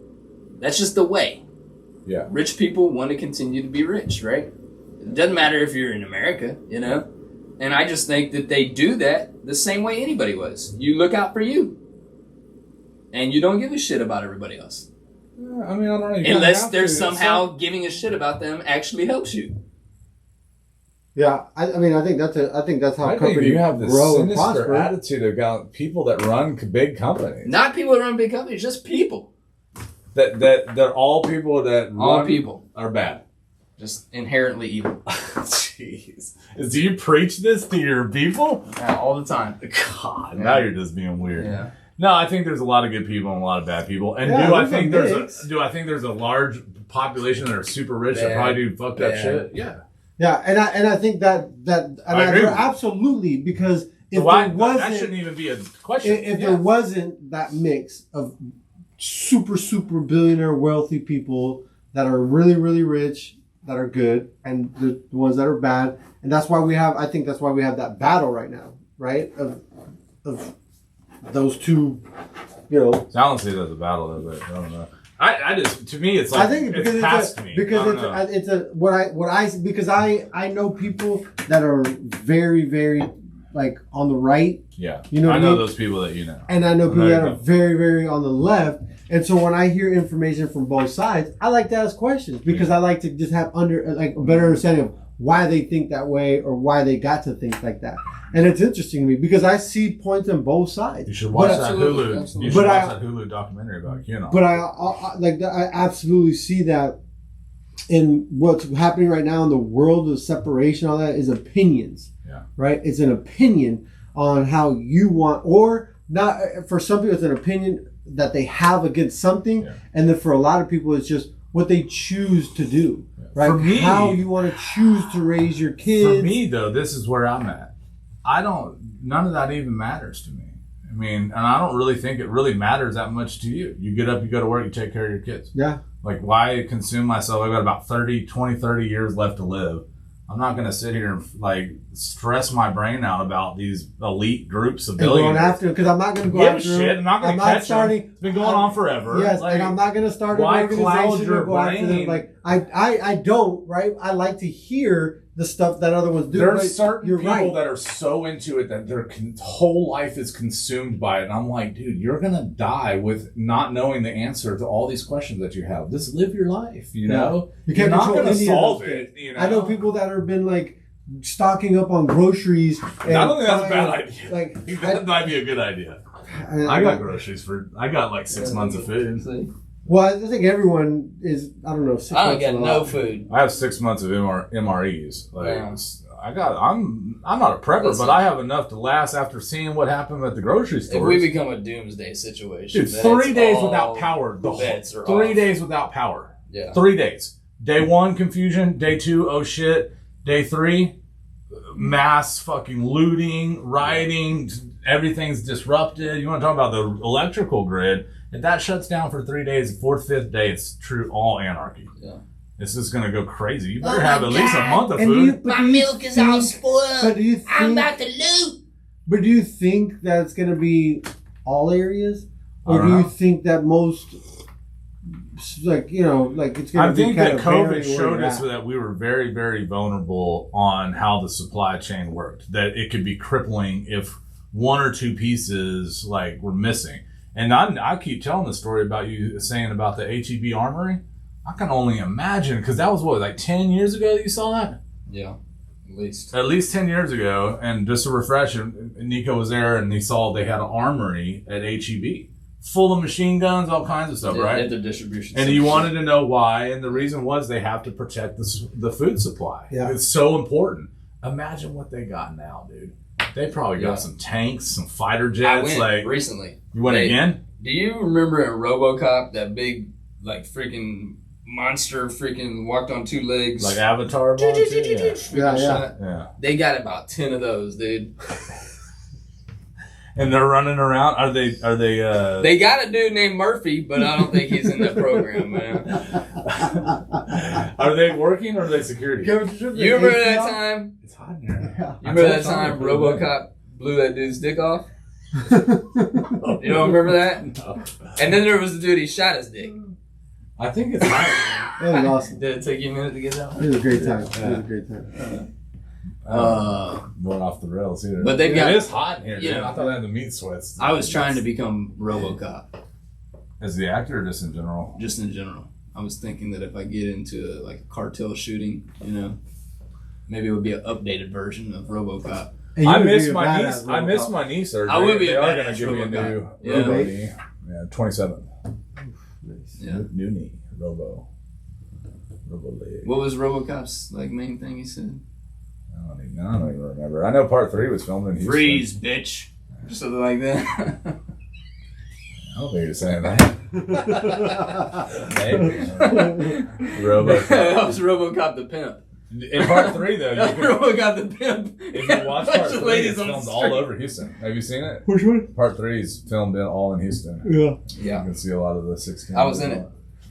That's just the way. Yeah. Rich people want to continue to be rich, right? It doesn't matter if you're in America, you know? And I just think that they do that the same way anybody was. You look out for you. And you don't give a shit about everybody else. I mean, I don't know. You Unless have there's to. somehow giving a shit about them actually helps you. Yeah, I mean, I think that's how I think companies you have this grow and sinister prosper. attitude about people that run big companies. Not people that run big companies, just people. That they're all people that All run people. are bad. Just inherently evil. Jeez. Do you preach this to your people? Yeah, all the time. God, Yeah. now you're just being weird. Yeah. No, I think there's a lot of good people and a lot of bad people. And Yeah, do I there's a think mix. there's a large population that are super rich that Bad. probably do fucked up Bad. shit? Yeah. Yeah, and I think that I agree with you. absolutely, because if So why, there wasn't that shouldn't even be a question. if there wasn't that mix of super billionaire wealthy people that are really rich, that are good, and the ones that are bad, and that's why we have that battle right now, right, of those two, you know. I don't see it as a battle, though, but I don't know. I just, to me, it's like, I think because it's past me. because I know people that are very like on the right. Yeah. You know what I I know mean? those people that you know. And I know people you that are go. very, very on the left. And so when I hear information from both sides, I like to ask questions because I like to just have a better understanding of why they think that way or why they got to think like that. And it's interesting to me because I see points on both sides. You should watch that absolutely, Hulu. absolutely. You should watch that Hulu documentary about QAnon. But I absolutely see that in what's happening right now in the world of separation. All that is opinions. Yeah. Right. It's an opinion on how you want, or not. For some people, it's an opinion that they have against something, and then for a lot of people, it's just what they choose to do. Right. For me, how you want to choose to raise your kids. For me, though, this is where I'm at. None of that even matters to me. I mean, and I don't really think it really matters that much to you. You get up, you go to work, you take care of your kids. Yeah. Like, why consume myself? I've got about 30 years left to live. I'm not going to sit here and, like, stress my brain out about these elite groups of And billionaires. going after him because I'm not going to go Give a after shit. him. I'm not going to catch them. It's been going on forever. Yes, Like, and I'm not going to start an why cloud organization your or go after them. brain? Like I don't, right? I like to hear the stuff that other ones do. There's but certain you're people right. that are so into it that their whole life is consumed by it. And I'm like, dude, you're going to die with not knowing the answer to all these questions that you have. Just live your life, you know? You can't You're not control going to any of solve those it. things. You know? I know people that have been like stocking up on groceries. And I don't think that's a bad buying, idea. Like That might be a good idea. I got groceries I got like 6 months of food. Well, I think everyone is. I don't know. 6 I don't months get is a no lot. food. I have 6 months of MREs. Like, Yeah. I'm not a prepper, Listen. but I have enough to last after seeing what happened at the grocery store. If we become a doomsday situation, Dude, then 3 it's days all without power. The bets are 3 off. days without power. Yeah. 3 days. Day 1, confusion. Day 2, oh shit. Day 3, mass fucking looting, rioting. Everything's disrupted. You want to talk about the electrical grid? If that shuts down for 3 days, 4th, 5th day, it's true all anarchy. Yeah. It's just going to go crazy. You Oh better my have at least a God. month of And food. My milk is all spoiled. But do you think? I'm about to loot. But do you think that it's going to be all areas, I or don't do you know. think that most, like it's going I to be think kind that of COVID varying where showed you're us at? that we were very, very vulnerable on how the supply chain worked. That it could be crippling if one or two pieces like were missing. And I keep telling the story about you saying about the HEB armory. I can only imagine because that was what, like 10 years ago that you saw that? Yeah, at least. At least 10 years ago. And just to refresh, Nico was there and he saw they had an armory at HEB full of machine guns, all kinds of stuff, right? At their distribution And he center. wanted to know why, and the reason was they have to protect the food supply. Yeah. It's so important. Imagine what they got now, dude. They probably got Yeah. some tanks, some fighter I jets. went Like recently. you went Hey, again? Do you remember in RoboCop that big, like, freaking monster freaking walked on two legs? Like Avatar? Yeah. Yeah. Yeah. They got about 10 of those, dude. And they're running around. Are they? They got a dude named Murphy, but I don't think he's in that program, man. Are they working or are they security? You remember that time? It's hot in here. Yeah. You remember that time RoboCop blew that dude's dick off? You don't remember that? No. And then there was the dude, he shot his dick. I think it's hot. That was awesome. Did it take you a minute to get that one? It was a great time. It was a great time. Going off the rails here. But they've got- It is hot in here, Yeah. dude. I thought I had the meat sweats. I was trying to become RoboCop, As the actor or just in general? just in general. I was thinking that if I get into like a cartel shooting, you know, maybe it would be an updated version of RoboCop. And you I would miss be a my badass niece. I miss Robocop. my knee surgery. I would be They a are going badass to give me a Robocop. new Yeah. Robo knee. Yeah, 27. Nice. Yeah. New knee. Robo leg. What was RoboCop's like main thing he said? I don't even remember. I know part 3 was filmed in Houston. Freeze, bitch. Something like that. I don't think he was saying that. Maybe. Robo. That was RoboCop the pimp. In part 3, though, you can, RoboCop the pimp. if you watch part 3, it's filmed all over Houston. Have you seen it? Which one? Part 3 is filmed all in Houston. Yeah. You Yeah, can see a lot of the 16. I was in it.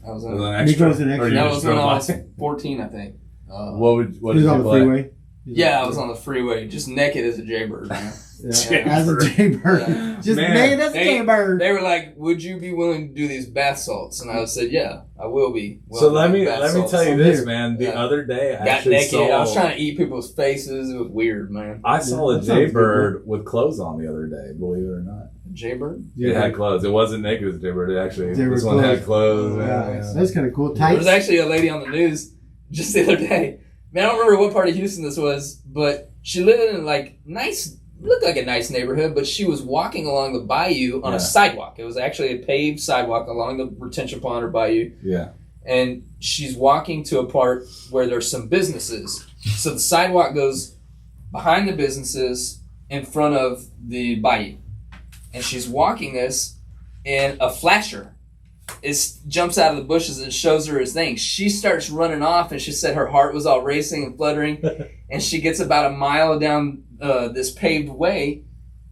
I was in Was it it. an extra? Nico's an extra. Or you That just was when drove I by? was 14, I think. What He did was you on the play? freeway. Yeah, I was on the freeway, just naked as a jaybird, man. Yeah, as a jaybird. Yeah. Just Man, naked as a jaybird. They were like, "Would you be willing to do these bath salts?" And I said, "Yeah, I will be." So let me tell you this, Here. man. The Yeah. other day, I Got actually naked. saw. I was trying to eat people's faces. It was weird, man. I saw a That sounds jaybird with clothes on the other day. Believe it or not, Jaybird. it had clothes. It wasn't naked as a jaybird. It actually Jaybird this one had clothes. Yeah, Yeah. that's kind of cool. There was Tights. actually a lady on the news just the other day. Man, I don't remember what part of Houston this was, but she lived in looked like a nice neighborhood, but she was walking along the bayou on a sidewalk. It was actually a paved sidewalk along the retention pond or bayou. Yeah. And she's walking to a part where there's some businesses. So the sidewalk goes behind the businesses in front of the bayou. And she's walking this, and a flasher jumps out of the bushes and shows her his thing. She starts running off, and she said her heart was all racing and fluttering. And she gets about a mile down this paved way,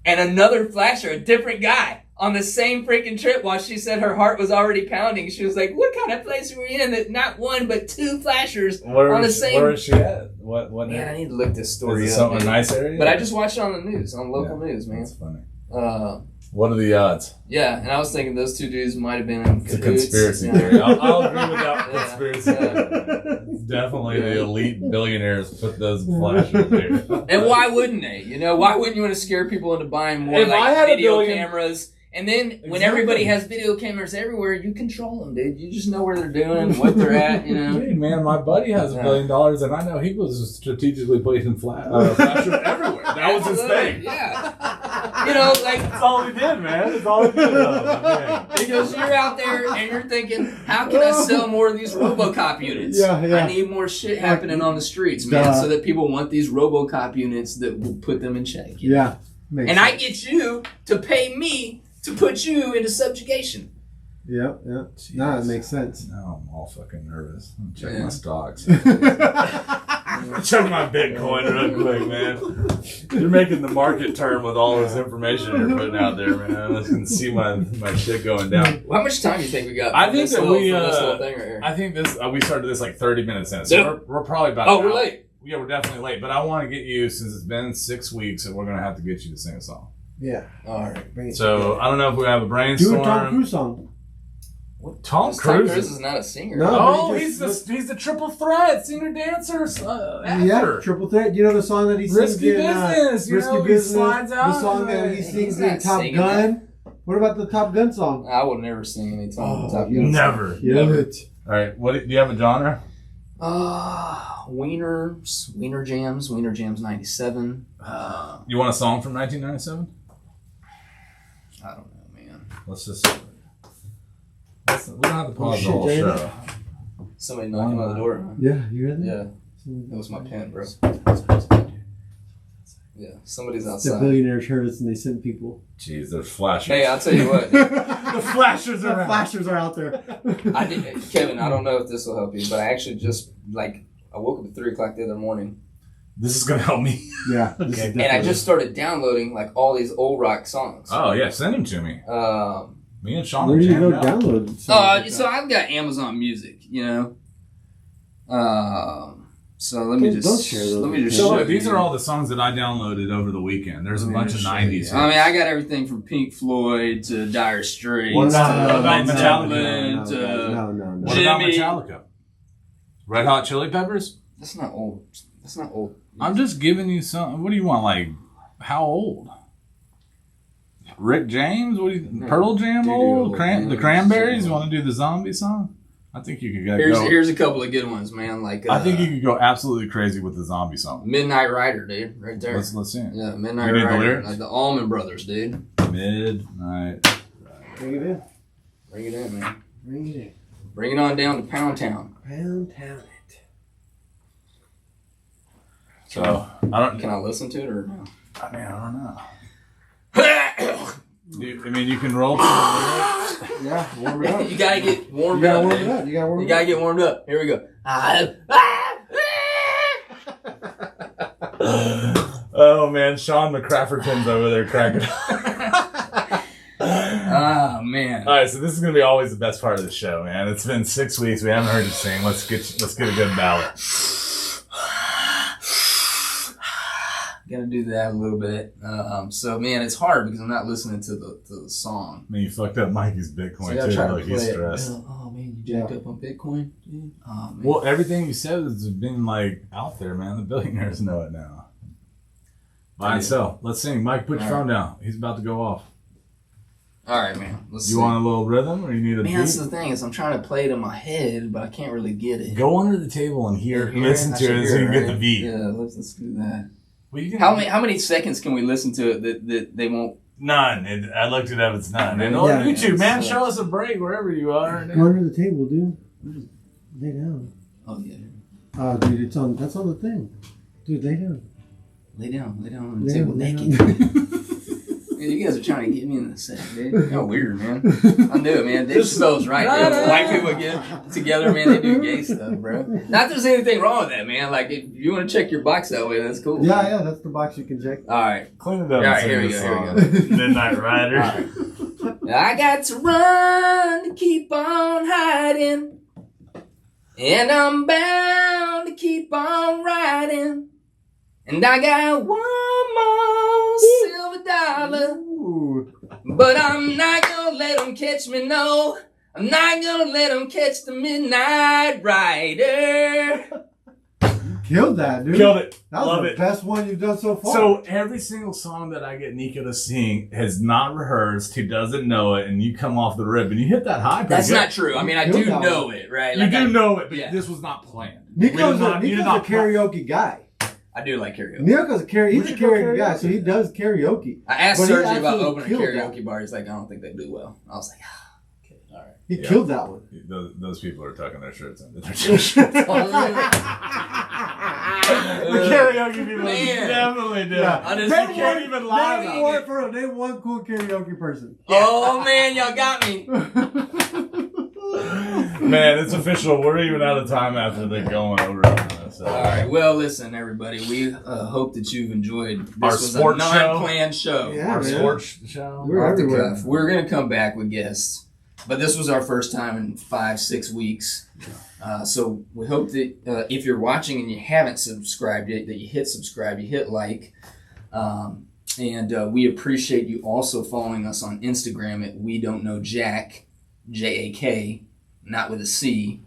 and another flasher, a different guy, on the same freaking trip, while she said her heart was already pounding. She was like, "What kind of place are we in that not one but two flashers on the same?" Where is she at? What? Man, I need to look this story Is it up. something man. nice area? But I just watched it on the news, on local news, man. That's funny. Uh, What are the odds? yeah, and I was thinking those two dudes might have been in It's a cahoots. conspiracy Yeah. theory. I'll agree with that Yeah. conspiracy. Yeah. It's definitely the elite billionaires put those flashes there. And why wouldn't they? You know, why wouldn't you want to scare people into buying more If I had a video billion- cameras? And then when Exactly. everybody has video cameras everywhere, you control them, dude. You just know where they're doing, what they're at, you know. Hey, man, my buddy has $1 billion, and I know he was strategically placing flashes everywhere. That was his thing. Yeah. You know, like, That's all he did, man. That's all he did. because you're out there and you're thinking, how can I sell more of these RoboCop units? Yeah, yeah. I need more shit happening on the streets, man, so that people want these RoboCop units that will put them in check. You know? Yeah. Makes And sense. I get you to pay me to put you into subjugation. Yep, yep. No, it makes sense. Now I'm all fucking nervous. I'm checking Yeah. my stocks. Check my Bitcoin real quick, man. You're making the market turn with all this information you're putting out there, man. I can see my shit going down. Well, how much time do you think we got? I for think this that little- we, for this little thing right here? I think this we started this like 30 minutes in, so Yeah. we're probably about. Oh, an we're hour. late. Yeah, we're definitely late. But I want to get you, since it's been 6 weeks, and we're gonna have to get you to sing a song. Yeah. All right. Bring it. So I don't know if we have a Do brainstorm. a Tom Cruise song. Tom Tom Cruise. Cruise is not a singer. No. Oh, But he he's just- the triple threat, singer, dancer, Yeah, actor. Triple Threat. You know the song that he sings Risky in Business, you Risky know, he Business? slides out The song that he and sings he's in not Top singing Gun. What about the Top Gun song? I will never sing any Tom Oh, Top you Gun. Never. Yeah, Never. it. All right. What do you have a genre? Wiener Jams 97. You want a song from 1997? I don't know, man. Let's just. We don't have to pause the shit, whole Jamie. show. Somebody knocking on the door. Huh? Yeah, you heard that? Yeah, that was my pen, bro. Yeah, somebody's The outside. billionaires heard us and they sent people. Jeez, there's flashers. Hey, I'll tell you what. the flashers The are out. flashers are out there. Kevin, I don't know if this will help you, but I actually just, I woke up at 3 o'clock the other morning, This is gonna help me. Yeah. This is Okay. and I definitely- just started downloading, all these old rock songs. Oh yeah, send them to me. Me and Sean. Where will do you jam go out. download? So I've got Amazon Music, you know. So let me Don't just share those let me with just me. show So you. these are all the songs that I downloaded over the weekend. There's a Let me bunch of just show 90s. I mean, I got everything from Pink Floyd to Dire Straits What to about Led Metallica? Zeppelin No, to no. What about Jimmy. Metallica? Red Hot Chili Peppers? That's not old. That's not old. I'm just giving you some. What do you want? Like, how old? Rick James? What do you? No. Pearl Jam Dude, old? old, The man. Cranberries? You want to do the zombie song? I think you could go. Here's a couple of good ones, man. I think you could go absolutely crazy with the zombie song. Midnight Rider, dude, right there. Let's see it. Yeah, Midnight You need the Rider, lyrics? like the Allman Brothers, dude. Midnight. Bring it in. Bring it in, man. Bring it in. Bring it on down to Pound Town. Pound town it. So I don't. Can I listen to it or no? I mean, I don't know. You can roll. To the lyrics. Yeah, warm it up. You gotta get You warmed gotta up. warm it dude. up. You gotta warm You it gotta up. get warmed up. Here we go. Oh man, Sean McCrafferton's over there cracking. Oh man. All right, so this is gonna be always the best part of the show, man. It's been 6 weeks. We haven't heard you sing. Let's get a good ballad. Gotta do that a little bit. So man, it's hard because I'm not listening to the song. I mean, you fucked up Mikey's So Bitcoin I gotta too. try to Like play he's it. stressed. Oh man, you jacked up on Bitcoin? Dude? Oh man. Well, everything you said has been like out there, man. The billionaires know it now. Buy and sell. Let's sing. Mike, put your phone down. He's about to go off. All right, man. Let's You see. want a little rhythm, or you need a Man, beat? that's the thing is I'm trying to play it in my head, but I can't really get it. Go under the table and hear, listen I to should it, hear so you can get right? the beat. Yeah, let's do that. Well, you can, How many seconds can we listen to it that they won't? None. I looked it up. It's none. And Yeah. on YouTube, man, Yeah. show us a break wherever you are. Go under the table, dude. Lay down. Oh yeah. Oh, dude, it's on. That's on the thing. Dude, lay down. Lay down on the Lay table down, lay naked. down. Man, you guys are trying to get me in the set, dude. How weird, man. I knew it, man. Dave Chappelle's right. Dude. White people get together, man. They do gay stuff, bro. Not that there's anything wrong with that, man. Like, if you want to check your box that way, that's cool. Yeah, that's the box you can check. All right. Clean it up. All right, and here we sing go, the here song. Midnight Rider. All right. I got to run to keep on hiding, and I'm bound to keep on riding, and I got one more silver dollar. Ooh. But I'm not gonna let them catch me, no. I'm not gonna let them catch the Midnight Rider. Killed that, dude. Killed it. That was Love the it. best one you've done so far. So every single song that I get Nico to sing has not rehearsed. He doesn't know it, and you come off the rip and you hit that high. That's pretty not true. I mean, I do know it, right? good. You do know it, but yeah. this was not planned. Nico's You a did not karaoke guy. I do like karaoke. Nico's a karaoke. He's Would a you go karaoke guy, karaoke? so he does karaoke. I asked But he Sergi about absolutely opening a killed karaoke that. bar. He's like, I don't think they do well. I was like, okay, all right. He Yeah. killed that one. Those people are tucking their shirts into their The karaoke people Man. definitely do. Yeah. I just Name can't one- even lie name about one- it. for real, name one cool karaoke person. Oh man, y'all got me. Man, it's official. We're even out of time after they're going over it. So. All right. Well, listen, everybody. We hope that you've enjoyed. This Our was a sports show. non-planned show. Yeah, Our man. sports show. We're Off the everywhere. cuff. We're gonna come back with guests, but this was our first time in 5-6 weeks. So we hope that if you're watching and you haven't subscribed yet, that you hit subscribe, you hit like, and we appreciate you also following us on Instagram at We Don't Know Jack, JAK, not with a C.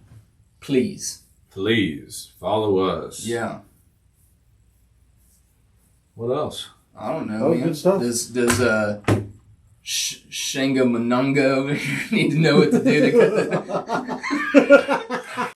Please. Please follow us. Yeah. What else? I don't know. Oh, man. good stuff. Does Shanga Manunga over here need to know what to do to cut the